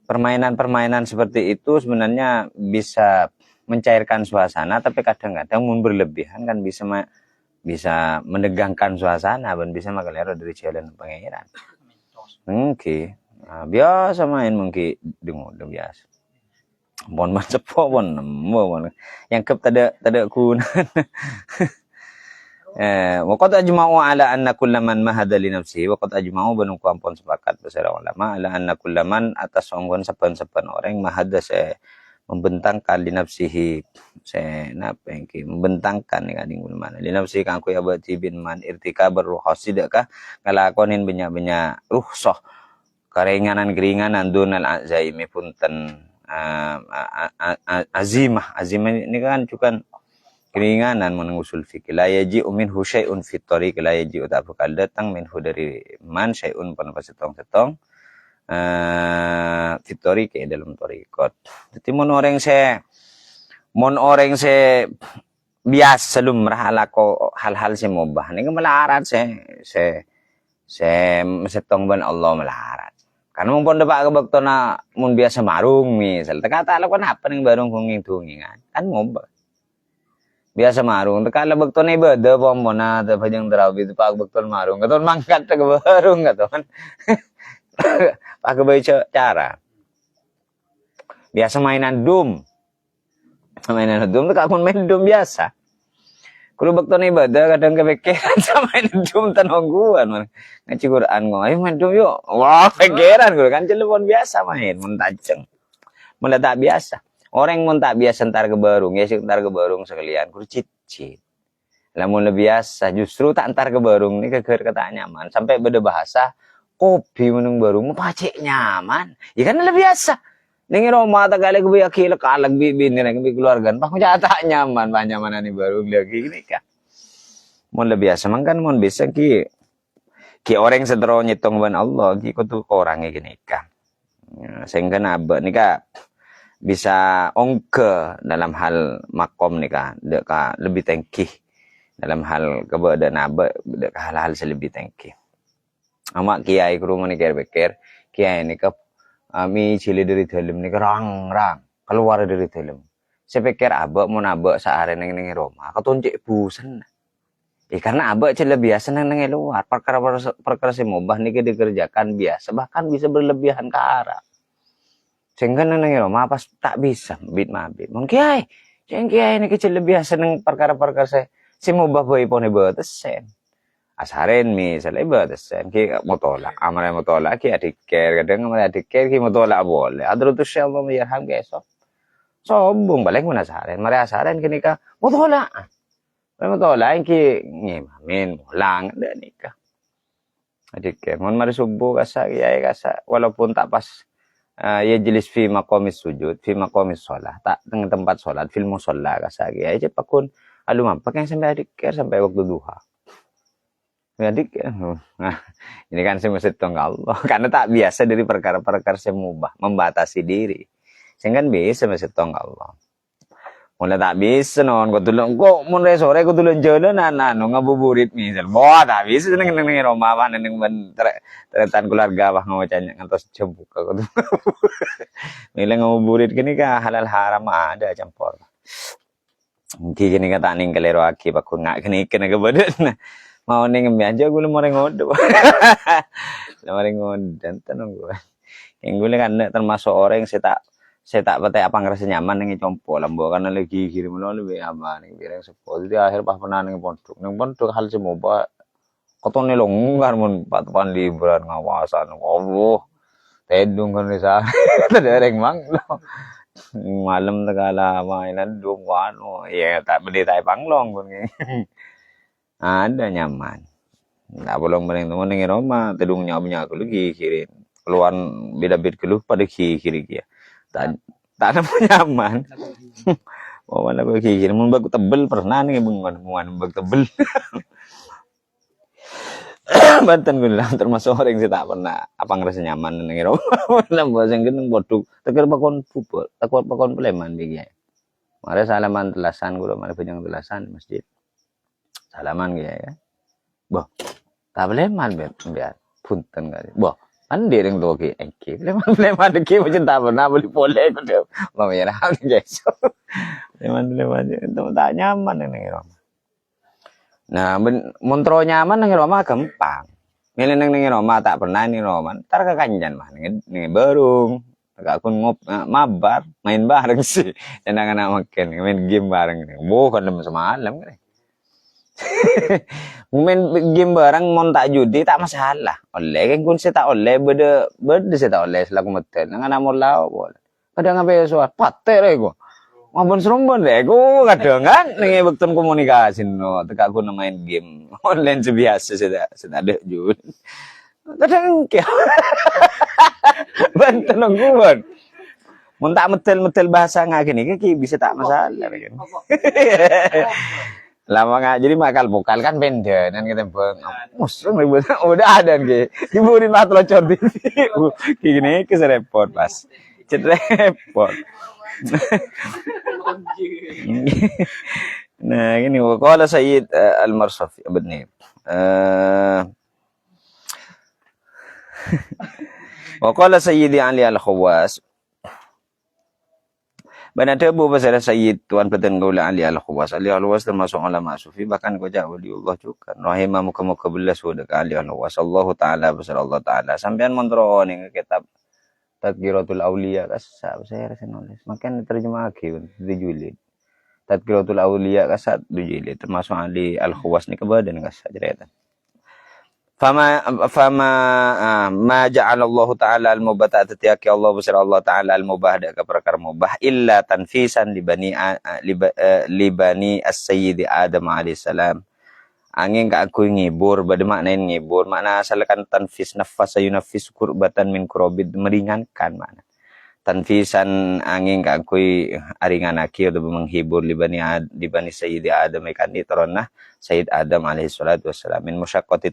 Speaker 1: permainan seperti itu sebenarnya bisa mencairkan suasana tapi kadang-kadang berlebihan kan bisa menegangkan suasana dan bisa makalero dari jalan pangeran mungkin biasa main mungkin dengung biasa bon sepo bon yang kep tada kunan waqad ajma'u ala anna kullaman mahada li nafsihi waqad ajma'u banung kuampon sepakat besar ulama ala anna kullaman atas onggon saban orang mahada membentangkan li nafsihi membentangkan ni kading ulama li nafsihi kan ku abati bin man irtikabar ruhasidaka ngalakonin banyak ruhsah keringanan dunal azaimi punten azimah ini kan juga keringanan mengusul fikih la yaji'u minhu syai'un fit tariq la yaji'u tak bakal datang minhu dari man syai'un pun setong fit tariq dalam tariqat jadi mon orang se biasa lumrah alako hal-hal se mubah ni melarat se setong ban Allah melarat karena mumpun dapat kebakto na mun biasa marung misal kata lo kan apa ning barung tungingan kan mubah biasa marung tekala bakto na ibadah po na pajang draw itu pag bakto marung katon mangkat ke barung katon pakai cara biasa mainan dum tekala pun main dum biasa kalau bakto na ibadah kadang kepikiran sama main dum tanongguan man ngaji Quran ngo ayo main dum yuk wah pikiran gue kan telepon biasa main mun tajeng mun tak biasa orang mun tak biasa entar ke barung ya sih entar ke barung sekalian kudu cicit lamun lebih biasa justru tak entar ke barung ini kata nyaman sampai beda bahasa kopi menung barung pacik nyaman ya kan lebih biasa ning Roma ta kali gue akil kalag bibin ni nang keluarga pak tak nyaman panyamanan ni barung lagi gini kan mun lebih biasa mangkan mun bisa ki orang sedero nyitong ban Allah ki kudu orangnya gini kan sehingga naba nika bisa ongke dalam hal makom nika deka lebih tengkih dalam hal keberadaan naba deka hal-hal selebih tengkih amak kiai kurumun nika pikir kiai nika ami cili dari dalam nika rang keluar dari dalam saya pikir abak mau nabak saare neng Roma ketuncik busen karena abak cile biasa neng luar perkara semubah nika dikerjakan biasa bahkan bisa berlebihan ke arah sehingga neng Roma pas tak bisa bit mabit mungkin kiai ini kecil biasa neng perkara semubah boy pone betesen asaren misalnya betesen ki motola amare motola ki adiker kadang amare adiker ki motola boleh adrutus Allah mayarham besok sombong balik mana asaren mare asaren kini ka motola ki ngimamin mulang ada nikah adiker mon mari subuh kasa kiai kasa walaupun tak pas ya jelis fi maqamis sujud fi maqamis shalah tak dengan tempat salat fil musalla kasa kiai je pakun alumam pakai sampai adiker sampai waktu duha Jadi nah, ini kan saya mesti tonggal Allah karena tak biasa dari perkara-perkara saya mubah membatasi diri. Saya kan biasa mesti tonggal Allah. Mulai tak bisa non kau tulung kok mulai sore kau tulung jalan no ngabuburit misal. Wah tak bisa neng Roma apa neng teretan keluarga apa ngawacanya ngantos jemput kau tuh. Nilai ngabuburit gini kah halal haram ada campur. Gini kata ning kelero aki pak ngak kini kena kebadan. Mau ning aja gue mau ngodo. Mau ngodo tenang gue. Yang gue kan termasuk orang yang saya tak petai apa ngerasa nyaman nih compo lambo karena lagi kirim lo lebih aman nih biar sepo jadi akhir pas pernah nih pondok hal semua pak kotor nih longgar mun patuan liburan ngawasan oh tedung kan bisa terdereng mang malam tegala mainan dua wano ya tak beli tai panglong pun ada nyaman nggak bolong bareng teman nih Roma tedung nyabunya aku lagi kirim keluar beda-beda keluh pada kiri ya tak ada nyaman. Oh mana gue kira mun bagus tebel pernah nih bungan bagus tebel. Banten gue lah termasuk orang yang tak pernah apa ngerasa nyaman nih Roma. Nambah sing geneng boduk teker bakon pupul takut bakon Pleman bikin. Mare salaman telasan gue mare panjang telasan masjid. Salaman gitu ya. Boh, tak Pleman biar punten kali. Boh, andi ring doki engki Pleman ki macam tak pernah beli pole ko dia mamaya na guys Pleman itu tak nyaman ning Roma. Nah montro nyaman ning Roma gampang milih ning Roma tak pernah ning Roma tar kekanjan mah ning berung agak akun mabar main bareng sih enak makan main game bareng bukan semalam kan. Main game bareng mon tak judi tak masalah. Oleh kan kun saya tak oleh beda saya tak oleh selaku metel. Nang ana mola boleh. Kadang ngabe soal pater ego. Mampun serombon deh ego kadang kan ning bekton komunikasi no teka aku main game online sebiasa saya ada jud. Kadang ke. Banten ngguan. Mun tak metel bahasa ngagini ki bisa tak masalah kan. Lama nggak jadi makal vokal kan beda dan kita bang musuh udah ada nih hiburin lah telocor TV gini keserepot pas cet repot nah ini waqala Sayyid Al-Marsafi benar waqala Sayyidi Ali Al-Khawas Banada Abu Basar Sayyid Tuan Peten Gaula Ali Al-Khawas. Ali Al-Khawas termasuk ulama sufi bahkan kojak waliullah juga. Rahimah muka-muka belas sudah ke Ali Al-Khawas. Allah Ta'ala besar Allah Ta'ala. Sampean kontrol nih kitab Tadkiratul Auliya kasar saya rasa nulis. Makan terjemah lagi di jilid. Tadkiratul Auliya kasar di jilid termasuk Ali Al-Khawas nih kebadan kasar cerita. Fama ma ja'ala Allah Ta'ala al-mubah tetiaki Allah besar Allah Ta'ala al-mubah ke perkara mubah illa tanfisan libani as-sayyidi Adam alaihissalam angin ka aku ngibur bade maknain ngibur makna asalkan tanfis nafas yunafis kurbatan min kurobid meringankan makna tanfisan angin ka aku aringanaki atau menghibur libani sayyidi Adam ikan ditoronna Sayyid Adam alaihi salatu wassalam min musyaqqati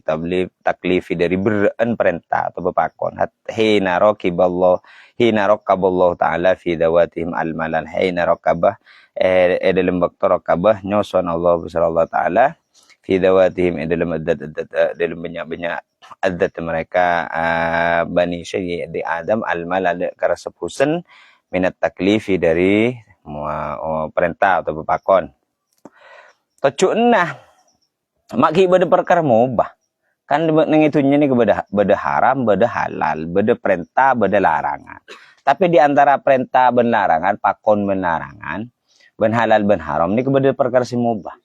Speaker 1: taklifi dari beran perintah atau bepakon hina raqaballahu ta'ala fi dawatihim al-malal hina raqabah dalam waktu raqabah nyoson Allah subhanahu ta'ala fi dawatihim dalam dalam banyak adat mereka bani Sayyid Adam al-malal karasepusen minat taklifi dari perintah atau bepakon tocukna maki beda perkara mubah kan nang itunya nih beda haram beda halal beda perintah beda larangan tapi di antara perintah ben larangan pakon ben larangan ben halal ben haram nih beda perkara si mubah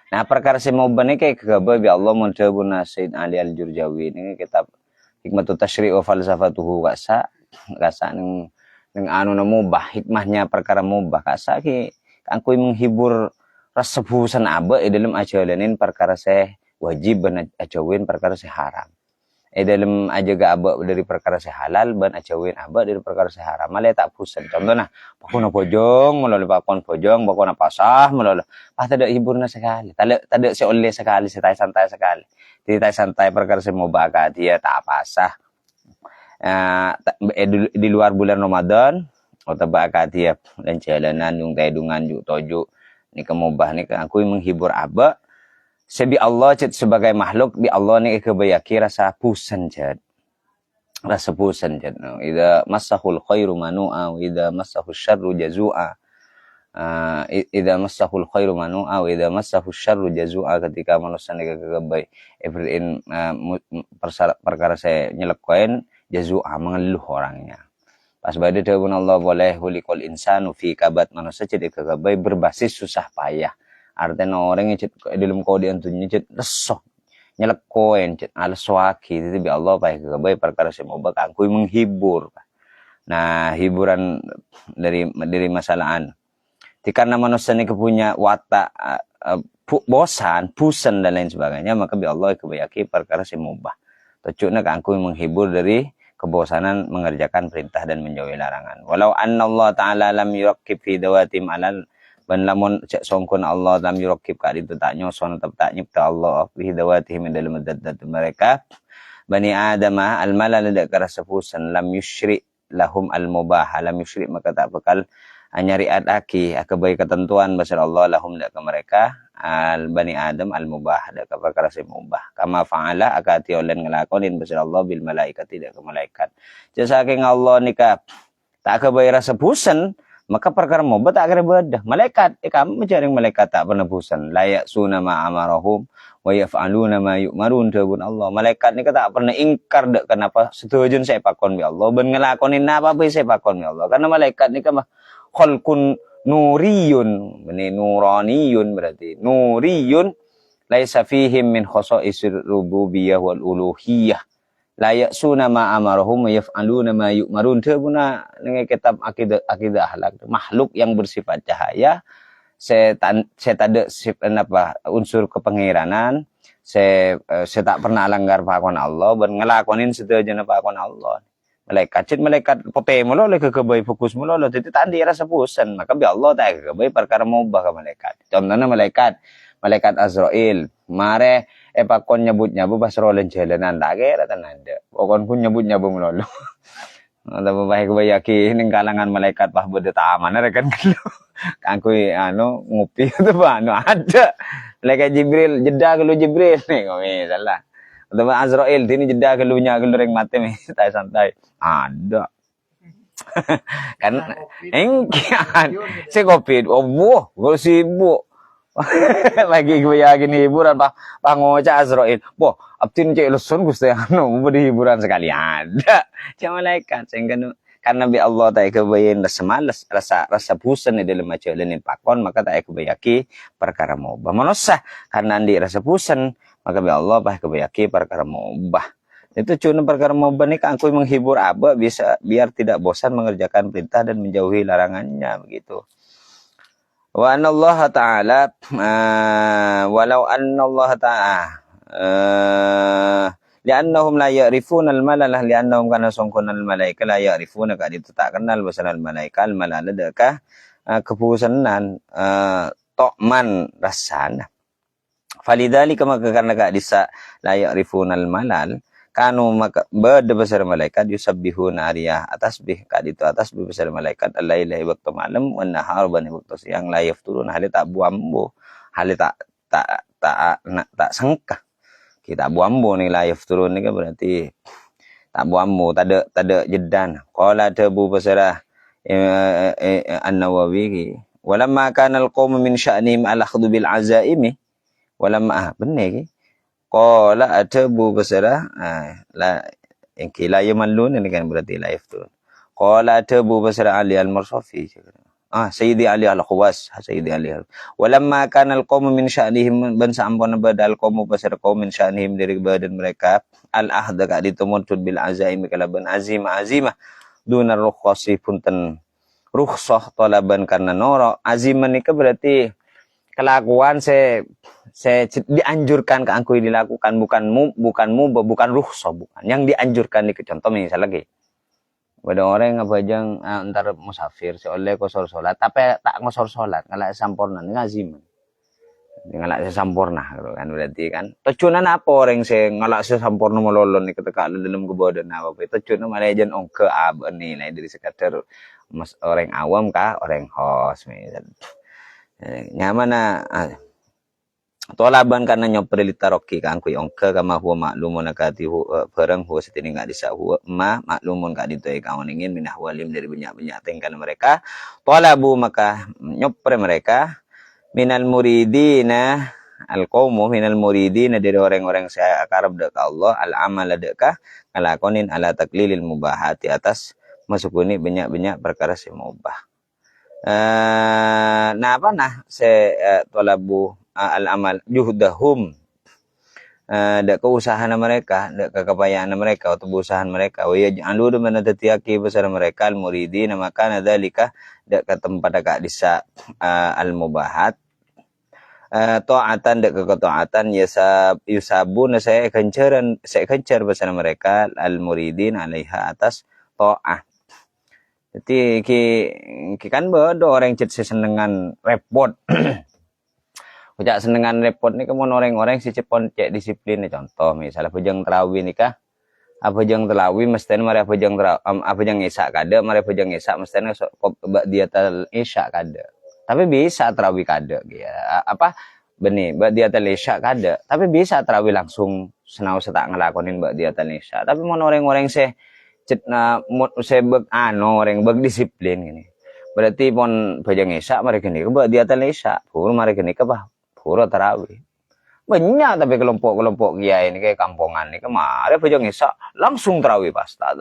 Speaker 1: nah perkara si mubah nih kayak kegabah bi Allah muntabun Sayyid Ali Al-Jurjawi ini kitab Hikmatut Tasyri' wa Falsafatuhu kasa nang anu na mubah hikmahnya perkara mubah kasa ki angkui menghibur rasebusan abe dalam ajalanin perkara saya wajib ben ajawin perkara saya haram. dalam aja ga aba dari perkara sehalal ban acawin aba dari perkara seharam malah tak pusen contohnya pakona pojong melalui pakon pojong pakona pasah melalui tidak hiburna sekali tidak seoleh sekali setai santai sekali tidak santai perkara semua bakat dia tak pasah di luar bulan Ramadan atau bakat dia dan jalanan yung tedungan yung tojo ni kemubah ni aku menghibur aba sebi Allah cet sebagai makhluk bi Allah ni kebayaki rasa pusan cet rasa pusan cet idza massahul khairu manu'a wa idza massahul syarru jazua idza massahul khairu manu'a wa idza massahul syarru jazua ketika manusia ni kegabay everin perkara saya nyelekoin jazua mengeluh orangnya pas badai pun Allah boleh hulikul insanu fi kabat manusia cet kegabay berbasis susah payah artinya orang yang dalam kode antunya cet resok nyelekoin cet alas waki itu bi Allah baik kebay perkara semoga aku menghibur nah hiburan dari masalahan karena manusia ini kepunya watak bosan pusan dan lain sebagainya maka bi Allah kebayaki perkara semoga tujuannya aku menghibur dari kebosanan mengerjakan perintah dan menjauhi larangan walau anna Allah ta'ala lam yurakkib fi dawatim alal ban lamun cek songkon Allah lam yurakib ka itu tak nyoson tetap tak nyipta Allah fi dawatihim dalam dadat mereka bani adam al malal dak karasa pusan lam yusyri lahum al mubah lam yusyri maka tak bakal nyariat aki akabai ketentuan basar Allah lahum dak mereka al bani adam al mubah dak perkara se mubah kama faala akati olen ngelakonin basar Allah bil malaikat tidak ke malaikat jasa saking Allah nikah tak akabai rasa pusan maka perkara mobat tak kira bedah malaikat kamu mencari malaikat tak pernah bosan layak suna ma amarahum wa yaf'aluna ma yu'marun tabun Allah malaikat ni tak pernah ingkar dak kenapa setujun saya pakon bi Allah ben ngelakonin apa saya pakon bi Allah karena malaikat ni kan khalqun nuriyun ini nuraniyun berarti nuriyun laisa fihim min khasa'isir rububiyyah wal uluhiyah layak suna ma amarahum yaf'aluna ma yu'marun tebuna dengan kitab akidah akhlak makhluk yang bersifat cahaya saya tak ada unsur kepengiranan saya tak pernah langgar pakon Allah dan ngelakonin sedaya pakon Allah malaikat pote mulo le kekebay fokus mulo lo titi tandi rasa pusan maka bi Allah tak kekebay perkara mubah ka malaikat contohnya malaikat Azrail mare pakon nyebut-nyabu basrolen jalanan lagi ratan ada pokon pun nyebut-nyabu melolo ada baik bayaki ning kalangan malaikat pah bede taman rekan kelo kangku ngupi itu ada malaikat Jibril jeda kelu Jibril nih kami salah atau Azrail ini jeda kelunya kelu reng mate nih santai ada kan engkian si covid gue sibuk lagi gue yakin hiburan pak ngoca Azrail boh abtin cek lusun gusti mau hiburan sekali ada cuma malaikat sehingga karena bi Allah tak kebayin rasa pusan di dalam maceulin pakon maka tak kebayaki perkara mubah manusia karena andi rasa pusan maka bi Allah bah kebayaki perkara mubah itu cuma perkara mubah nih kan aku menghibur aba bisa biar tidak bosan mengerjakan perintah dan menjauhi larangannya begitu. Wa anna Allah ta'ala walau anna Allah ta'ala li'annahum la ya'rifuna al-malalah li'annahum kana songkon al-malaika la ya'rifuna ka itu tak kenal basal al-malaika al-malalah dekah kepusanan tokman rasana falidhalika maka karena ka disa la ya'rifuna al-malal kanu maka beda besar malaikat yusabbihuna ariyah atas bih ka itu atas bih besar malaikat al-laila waktu malam wan nahar ban waktu siang la yafturun hal tak buambo hal tak sangka kita buambo ni la yafturun ni kan berarti tak buambo tak ada jedan qala tabu besar an-Nawawi walamma kana al-qaum min sya'nihim al-akhdhu bil azaimi walamma benar qala atabu basara la ingki la yamallun ini kan berarti la yaftun qala atabu basara ali al-marsafi sayyidi ali al-khawas sayyidi ali walamma kana al-qaum min sya'nihim ban sa'ampun badal qaum basara qaum min sya'nihim dari badan mereka al-ahda ka ditumutun bil azaim kalaban azimah dunar rukhsah punten rukhsah talaban karena noro aziman ini berarti kelakuan saya dianjurkan ke angkui dilakukan bukan rukhsah, bukan yang dianjurkan di contoh misal lagi ada orang yang ngabajang antar musafir seoleh kosor sholat tapi tak ngosor sholat ngalak sampurna ngazim ngalak sampurna kan berarti kan tujuan apa orang saya ngalak sampurna melolon ni ketika dalam kebodohan apa itu tujuan malah jen ongke abani lah dari sekadar orang awam kah orang host misal nyaman tolaban karena nyopri litaroki kan ku ongke kama huwa maklumun akati barang huwa setini enggak disa huwa maklumun ka ditoi kawan ingin minah walim dari banyak-banyak tingkah mereka tolabu maka nyopre mereka minal muridina al-qaumu minal muridina dari orang-orang saya akarab dek Allah al-amal deka ngalakonin ala taklilil mubahati atas masukuni banyak-banyak perkara si mubah. Nah apa nah tolabu al-amal juhdahum dak keusahaan mereka dak kekayaan mereka atau usahaan mereka wa yaj'alu man tatiyaki besar mereka al-muridina maka nadzalika dak ke tempat dak disa al-mubahat taatan dak ketaatan yusabuna saya kencer besar mereka al-muridin alaiha atas taat. Jadi ki kan bodo orang cet senengan repot. Ujak senengan repot ni kemon orang-orang si cepon cek disiplin ni contoh misalnya pejang terawih nikah apa jang terawih mesti mari apa jang isak kada mari pejang isak mesti dia tel isak kada. Tapi bisa terawih kada ya. Apa benih dia tel isak kada tapi bisa terawih langsung senau setak ngelakonin dia tel isak. Tapi mon orang-orang se cetna sebeg orang beg disiplin gini berarti pon pejang isak mari kene ke dia tel isak pur mari kene ke bah pura tarawih banyak tapi kelompok kiai ini kayak kampungan ini kemarin pejang isak langsung tarawih pas tak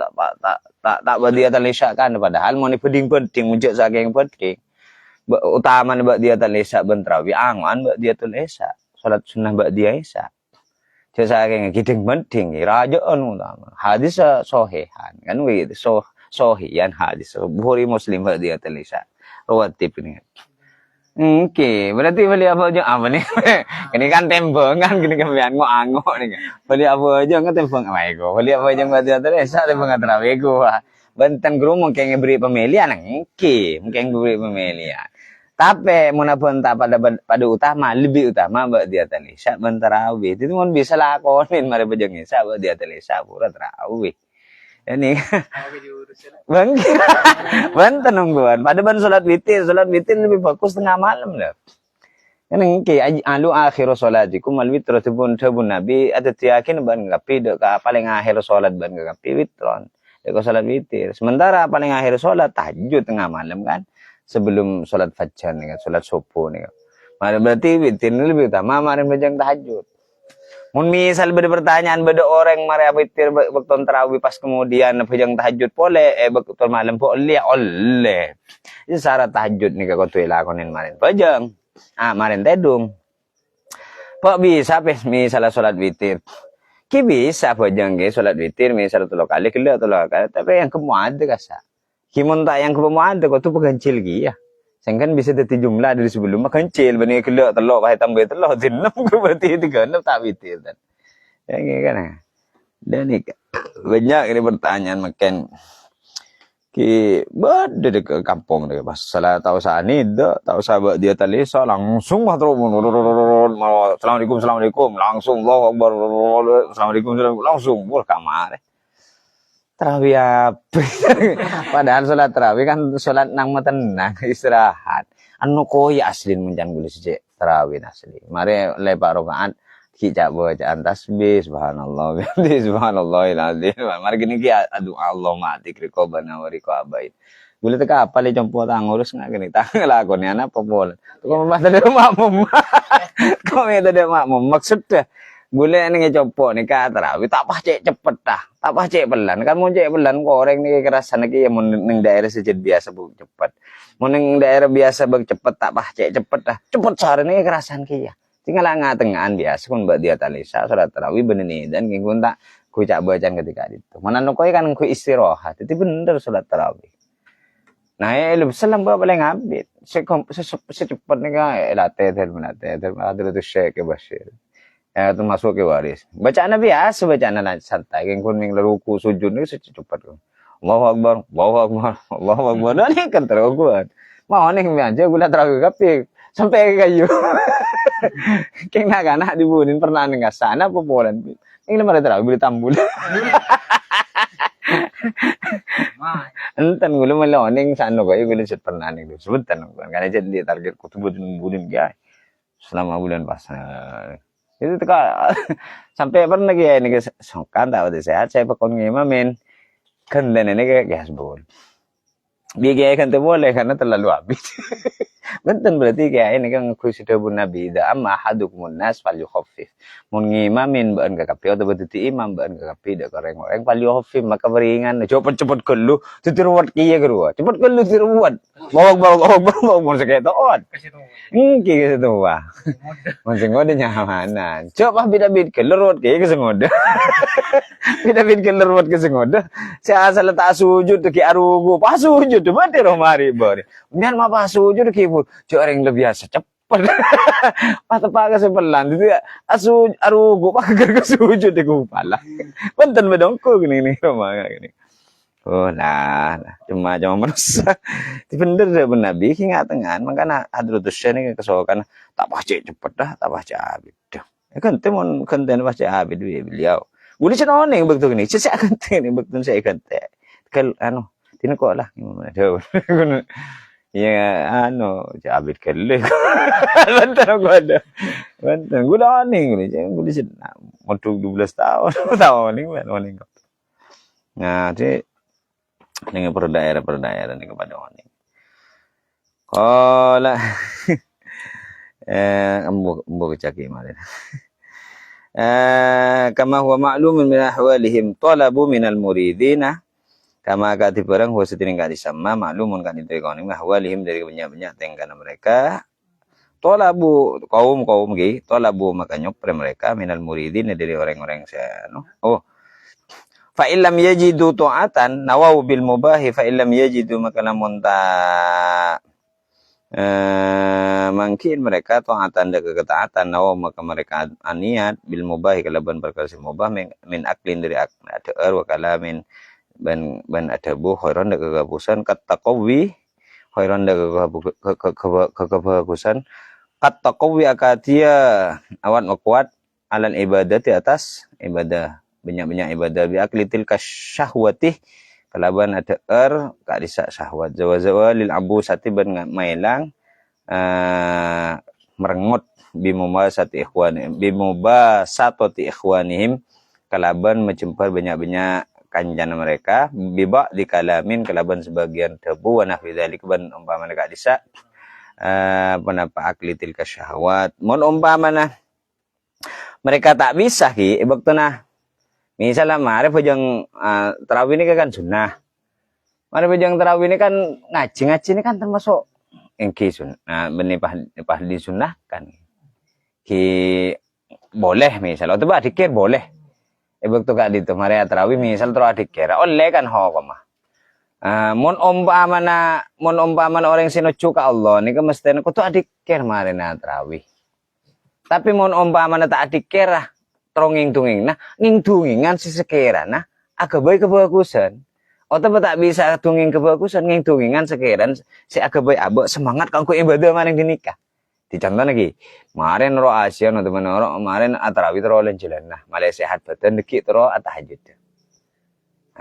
Speaker 1: dia tel isak kan padahal mau ni penting muncul saking penting utama dia tel isak ben tarawih angan dia tel isak salat sunnah dia isak saking gideng penting rajaan utama hadis sohihan kan begitu sohihan hadis Bukhari Muslim dia tel isak rawatib ini. Oke, berarti beli apa aja apa nih? Ini kan tembengan gini kemudian ngok nih. Beli apa aja nggak tembeng apa itu? Beli apa aja nggak terasa tembeng terawih gua. Benten guru mungkin beri pemilihan, oke, mungkin beri pemilihan. Tapi munapun tak pada utama lebih utama buat dia telisah benterawih. Itu pun bisa lakonin mari bejengnya buat dia telisah pura terawih. Ini bang banten nungguan pada ban salat witir lebih bagus tengah malam dah kan ki alu akhiru salatikum al witr tubun nabi ada yakin ban ngapi dek paling akhir salat ban ngapi witron dek salat witir sementara paling akhir salat tahajud tengah malam kan sebelum salat fajar nih kan salat subuh nih kan berarti witir lebih utama mari bejeng tahajud. Mun misal beda pertanyaan beda orang mari witir waktu tarawih pas kemudian pejang tahajud boleh waktu malam boleh oleh. Ini syarat tahajud nih kau tuh lakonin marin pejang. Marin tedung. Kok bisa pes misalnya salat witir. Ki bisa pejang ge salat witir misal 3 kali kele 3 kali tapi yang kemu ada kasa. Ki mun tak yang kemu ada kau tuh pegancil gi ya. Sehingga bisa jadi jumlah dari sebelum makan cil bani kelak telok pakai tambah telok jenam berarti 36 tak witir dan yang ini kan dan ini banyak ini pertanyaan makan ki bade ke kampung deh pas salah tahu sani dah tahu sahabat dia talisa langsung mah terus assalamualaikum langsung Allahu akbar assalamualaikum langsung bol kamar tarawih apa? Padahal sholat tarawih kan sholat nang tenang istirahat. Anu koi aslin menjan gula sejak tarawih asli. Mari lepak rokaat kita bacaan tasbih subhanallah bihamdi subhanallahil azim. Mari gini ki adu Allah mati kriko bana wari ko abain. Gula teka apa le jompo tang urus nggak gini tang lakon ya apa pol. Kau mah tadi makmum. Kau ya tadi makmum maksudnya gula ini ngejopok nih kata tarawih tak pah cek cepet dah tak pah cek pelan kan mau cek pelan kok orang nih kerasan lagi yang neng daerah sejak biasa buk cepet mau neng daerah biasa buk cepet tak pah cek cepet dah cepet sehari nih kerasan kia tinggal ngatengan biasa pun buat dia talisa sholat tarawih bener nih dan kingkun tak ku cak bacaan ketika itu mana nukoi kan ku istirahat itu bener sholat tarawih Nah, lebih selam ba paling abit. Secepat nih kan, latih, ada tu Syekh ke Bashir. Itu masuk ke waris. Bacaan biasa, bacaan santai. Yang kuning ruku sujud ni secepat tu. Allahu Akbar, Allahu Akbar, Allahu Akbar. Dan ni kan terukuan. Mau nih aja gula terakhir kapi sampai kayu. Keng nak anak dibunin pernah nggak sana apa polan. Ini lemah terakhir beli tambul. Enten gula meloning sana kayu gula set pernah nih. Sebentar karena jadi target kutubut bunin guys. Selama bulan puasa. Itu kan sampai pernah kayak ini kan tahu deh sehat saya pakon ngimamin kan dan ini kayak gas bol. Biaya kan tuh boleh karena terlalu habis. Betul berarti kayak ini kan sudah pun Nabi ida amma hadukumun nas fal yukhaffif. Mun ngimamin beun ka kapi atau betuti imam beun ka kapi dak goreng-goreng fal yukhaffif maka beringan cepet-cepet kelu titiruat kieu gerua. Cepet kelu tiruat. Bawak sakit toot. Kieu itu wah. Mun sing ngode nyamanan. Coba bida-bid kelerut kieu ke ngode. Bida-bid kelerut ke ngode. Saya asal tak sujud ki arugu pas sujud mati romari bari. Biar mah pas sujud ki orang lebih biasa cepat. Pas tepak kesebelan itu arugu pak ke sujud di kepala. Punten bedongku gini nih romanga gini. Oh nah, cuma manusia. Di bener deh Nabi hingga tengah makanya hadrotus syani kesokan tak baca cepet dah, tak baca abid dah. Kan temon konten baca abid beliau. Uli cenah ning begitu gini. Saya akan ning begitu saya akan kal tinako lah gimana dia. Ya abid kele. Banten gua ada. Banten gua ning ni. Gua di sini untuk 12 tahun. Tahun ning. Nah, jadi dengan per daerah nih kepada orang. Qala ambo kecaki malin. Kama huwa ma'lumun min ahwalihim talabu minal muridina kama kati barang huwa setiring kadi sama ma'lumun kan itu kaum ahwalihim dari banyak-banyak tengkana mereka talabu kaum ge talabu makanya mereka minal muridin dari orang-orang saya fa illam yajidu ta'atan nawau bil mubahi fa illam yajidu maka lamun ta mungkin mereka ta'atan da ketaatan nawau maka mereka aniat bil mubahi kalaban perkara mubah min aklin dari ada wa kalamin ban adabu khairan da kegabusan kattaqawi khairan da kegabusan kattaqawi akatia awan kuat alan ibadah di atas ibadah banyak-banyak ibadah bi aklitil kasyahwati kalaban ada ka disa syahwat zawa lil abusati ban mailang merengut bimubasati ikhwanihim kalaban mencempar banyak-banyak kanjana mereka biba di kalamin kalaban sebagian debu wa nahwi dzalik ban umpamana ka disa penapa aklitil kasyahwat mun umpamana mereka tak bisa ki ibaktuna misalnya mari pejang tarawih ini kan sunnah. Mari pejang tarawih ini kan ngaji ini kan termasuk engki sunnah. Nah, benipah disunahkan. Ki boleh misal atau adikir boleh. Waktu kak itu mari tarawih misal terus adikir. Oleh kan mah. Mun umpamana orang sinucu ka Allah nika mestine kudu adikir mari na tarawih. Tapi mun umpamana tak adikir tronging-tunging. Nah, nging-tungingan si sekira. Nah, agak baik kebagusan. Atau tak bisa tunging kebagusan, nging-tungingan sekiran si agak baik abak semangat kanggo ibadah maring dinikah. Dicontoh lagi. Kemarin roh Asia no teman orang kemarin atarawih tero lenjelan. Nah, malah sehat badan deki tero tahajud.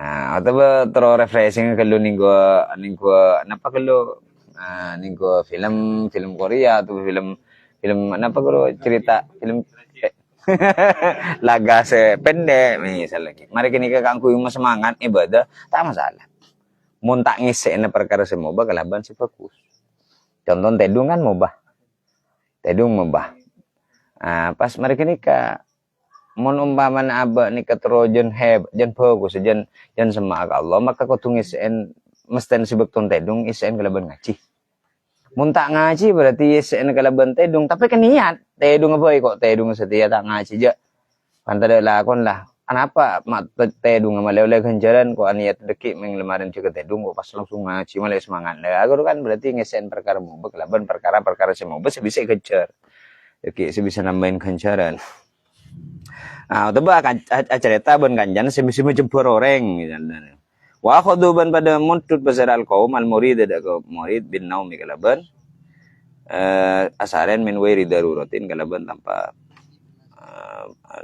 Speaker 1: Nah, atau tero refreshing kalau ninggo napa kalau ninggo film Korea atau film apa kalau cerita film laga sependek misalnya lagi. Mari kini kangku yang semangat ibadah tak masalah. Mun tak ngisena perkara semoba kalaban si bagus. Contoh tedung kan mubah. Tedung mubah. Pas mari kini mun umpamana aba nika trojan jan bagus jan semak Allah maka kudu ngisen mesten sibuk ton tedung isen kalaban ngaji. Mun tak ngaji berarti isen kalaban tedung tapi kan niat tedung apa kok tedung setia tak ngaji aja. Pantada lakon lah kenapa mak tedung malele ganjaran kok niat deki meng lemarin juga tedung kok pas langsung ngaji malah semangat. Nah, aku kan berarti ngesen perkara mubek laban perkara-perkara semubek bisa kejar. Deki bisa nambahin ganjaran. Ah, tebak cerita ben kanjan sebisa jempur orang gitu. Wa khuduban pada muntut besar al-qaum al-murid ada ke murid bin naumi kalaban asaren min wairi daruratin kalaban tanpa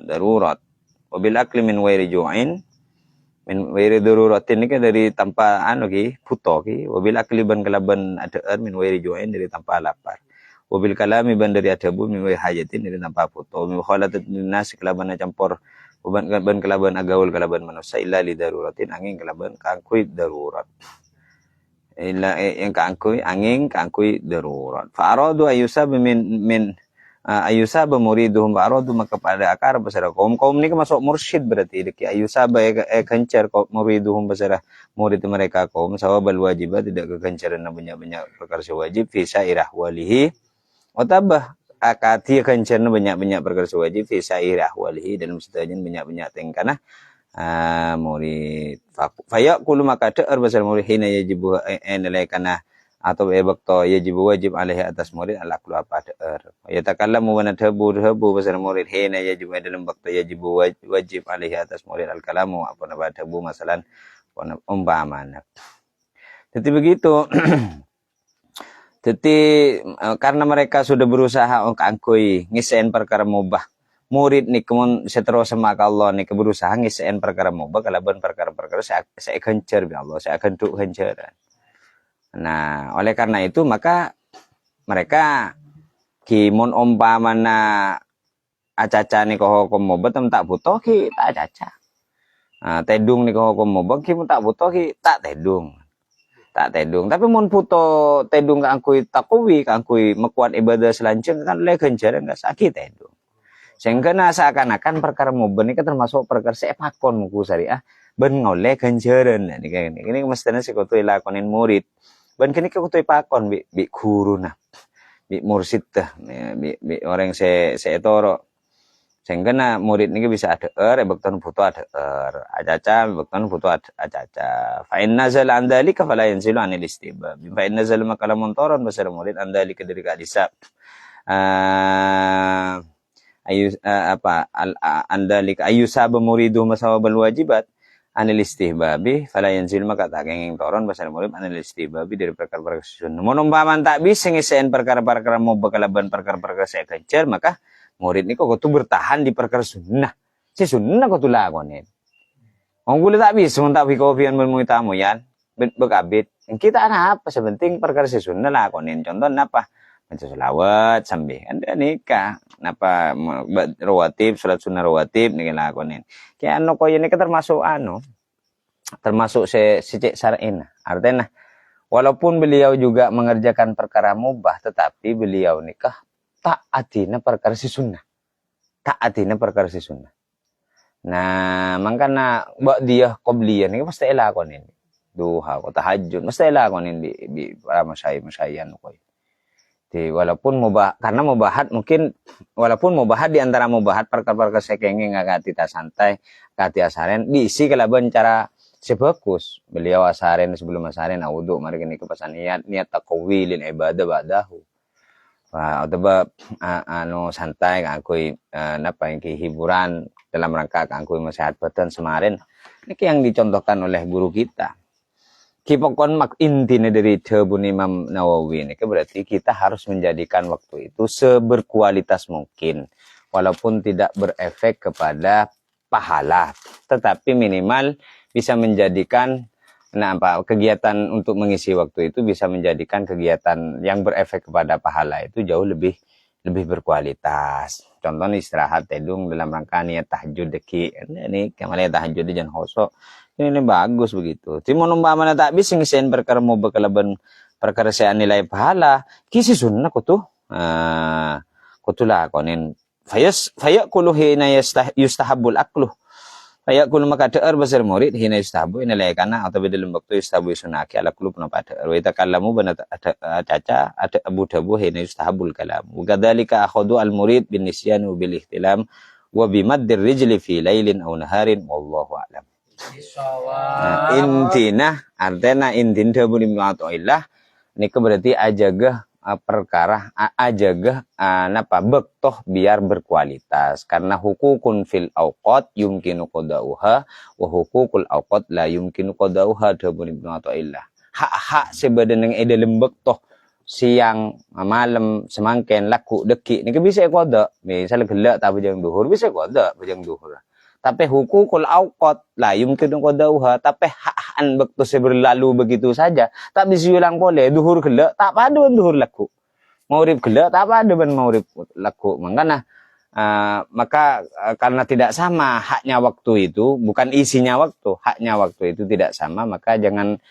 Speaker 1: darurat. Wabil akli min wairi ju'in min wairi daruratin ini kan dari tanpa anu ki puto ki. Wabil akli ban kalaban adaan min wairi ju'in dari tanpa lapar. Wabil kalami ban dari adabu min wairi hajatin dari tanpa puto. Min khalatat nasi kalaban campur ban kelaban agaul kelaban manusia illa li daruratin angin kelaban kangkui darurat illa yang kangkui angin kangkui darurat fa aradu ayusab min ayusab muriduhum fa aradu maka pada akar besar kaum ini masuk mursyid berarti deki ayusab kencar kaum muriduhum besar murid mereka kaum sawabal wajibat tidak kekencaran banyak-banyak perkara wajib fi sairah walihi otabah akati kencan banyak-banyak perkara wajib fi sairah walihi dalam setajin banyak-banyak tengkana murid fayaqulu maka ta'ar basal murid hina yajibu enalaikana atau ebakto yajibu wajib alaihi atas murid alaqlu apa ta'ar ya takallamu wa nadhabu basal murid hina yajibu dalam bakto yajibu wajib alaihi atas murid al-kalamu apa nabadabu masalan umpamana. Jadi begitu. Jadi karena mereka sudah berusaha untuk angkui ngisen perkara mubah. Murid nih kemun seterus sama Allah nih berusaha ngisen perkara mubah kalaban perkara-perkara saya kencer ya Allah, saya akan tuh kenceran. Nah, oleh karena itu maka mereka kimun umpamana acaca nih hukum mubah tak butuh ki tak acaca. Nah, tedung nih hukum mubah ki tak butuh ki tak tedung. Tak tedung tapi mun puto tedung kangkui takuwi kangkui mekuat ibadah selanjutnya kan le ganjaran enggak sakit tedung sehingga seakan-akan perkara mubah ini kan termasuk perkara sepakon muku syariah ben ngoleh ganjaran nah ini mestinya si kutu lakonin murid ben kini kutu pakon bi guru nah bi mursid tah bi orang se etoro sehingga murid ini bisa ada bektan butuh ada acaca bektan butuh acaca fa in nazal an dzalika fala yanzilu anil istibab fa in nazal maka lamun toron basar murid an dzalika dari kadisab apa an dzalika ayusab muridu masawabal wajibat anil istihbabi fala yanzilu maka tak kenging toron basar murid anil istihbabi dari perkara-perkara sunnah mun umpaman tak bisa ngisen perkara-perkara mau bekalaban perkara-perkara saya kejar maka murid ni kok tu bertahan di perkara sunnah. Si sunnah kau tu lakonin. Orang boleh tak bisa tak fikofian bermu tamu yan bekabit. Kita anak apa sebenting perkara si sunnah lakonin. Contoh apa? Baca selawat sambil anda nikah. Napa rawatib salat sunnah rawatib ni lakonin. Kaya ano ko ini termasuk termasuk si cek syar'in. Artinya walaupun beliau juga mengerjakan perkara mubah tetapi beliau nikah taatina perkara si sunnah. Taatina perkara si sunnah. Nah, makanya buat dia qobliyah ni pasti lakonin. Duha ko tahajud mesti lakonin di para masyayikh ko. Di walaupun mubah karena mubahat mungkin walaupun mubahat di antara mubahat perkara-perkara sekenge ngagati ta santai, kati asaren diisi kalaban cara sebagus. Beliau asaren sebelum asaren wudu mari kini kepasan niat taqwi lil ibadah ba'dahu. Atau anu santai kangkui napa yang hiburan dalam rangka kangkui masehat badan semarin ini yang dicontohkan oleh guru kita kipokon mak intinya dari Tebun Imam Nawawi ini berarti kita harus menjadikan waktu itu seberkualitas mungkin walaupun tidak berefek kepada pahala tetapi minimal bisa menjadikan kegiatan untuk mengisi waktu itu bisa menjadikan kegiatan yang berefek kepada pahala itu jauh lebih berkualitas. Contohnya istirahat tedung dalam rangka niat tahajud deki. Ini kemana tahajud jangan khosok. Ini bagus begitu. Timun umpamana tak bisa ngisiin perkara mau bekalaban perkara saya nilai pahala. Kisi sunnah kutu. Kutulah konin. Fayaqulu hina yustahabul akluh. Fayaqulu maka ta'ar basar murid hina yustahabu ina laikana atau dalam waktu yustahabu sunaki ala kulub na pada wa itakallamu bana caca ada abu dabu hina yustahabul kalam wa kadzalika akhadhu al murid bin nisyan bil ihtilam wa bimaddir rijli fi lailin aw naharin wallahu a'lam. Nah, intina artinya intin Ibnu Athaillah ini berarti ajagah perkara ajagah napa bektoh biar berkualitas karena hukukun fil awqat yumkinu qada'uha wa hukukul awqat la yumkinu qada'uha Ibnu Athaillah. Hak-hak sebenarnya dalam bektoh siang malam semangken laku deki ini bisa qada misal gelak ta bujang duhur bisa qada bujang duhur. Tapi hukukul awqat la yumkinu qadauha, tapi hak-hakan waktu berlalu begitu saja tak bisa ulang boleh duhur gelak tak pada duhur laku maurib gelak tak pada maurib laku maka karena tidak sama haknya waktu itu bukan isinya waktu haknya waktu itu tidak sama maka jangan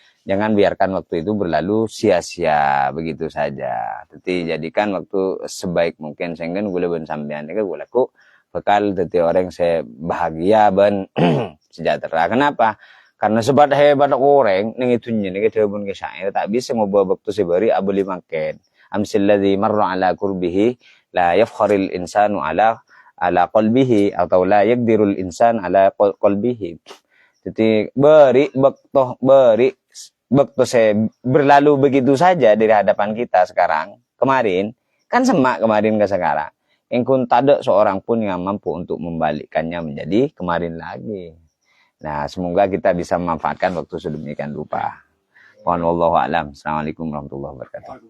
Speaker 1: biarkan waktu itu berlalu sia-sia begitu saja. Jadi jadikan waktu sebaik mungkin sehingga gula ben sampean ke gulaku bekal jadi orang saya bahagia ben sejahtera. Kenapa? Karena sebab hebat orang ning itunya ning debun ke saya tak bisa ngubah waktu sebari abuli makan. Amsil ladzi marra ala qurbihi la yafkharil insanu ala qalbihi atau la yaqdirul insan ala qalbihi. Jadi beri waktu saya berlalu begitu saja dari hadapan kita sekarang. Kemarin kan semak kemarin ke sekarang. Engkun tak ada seorang pun yang mampu untuk membalikkannya menjadi kemarin lagi. Nah, semoga kita bisa memanfaatkan waktu sedemikian rupa. Mohon wallahu a'lam. Assalamualaikum warahmatullahi wabarakatuh.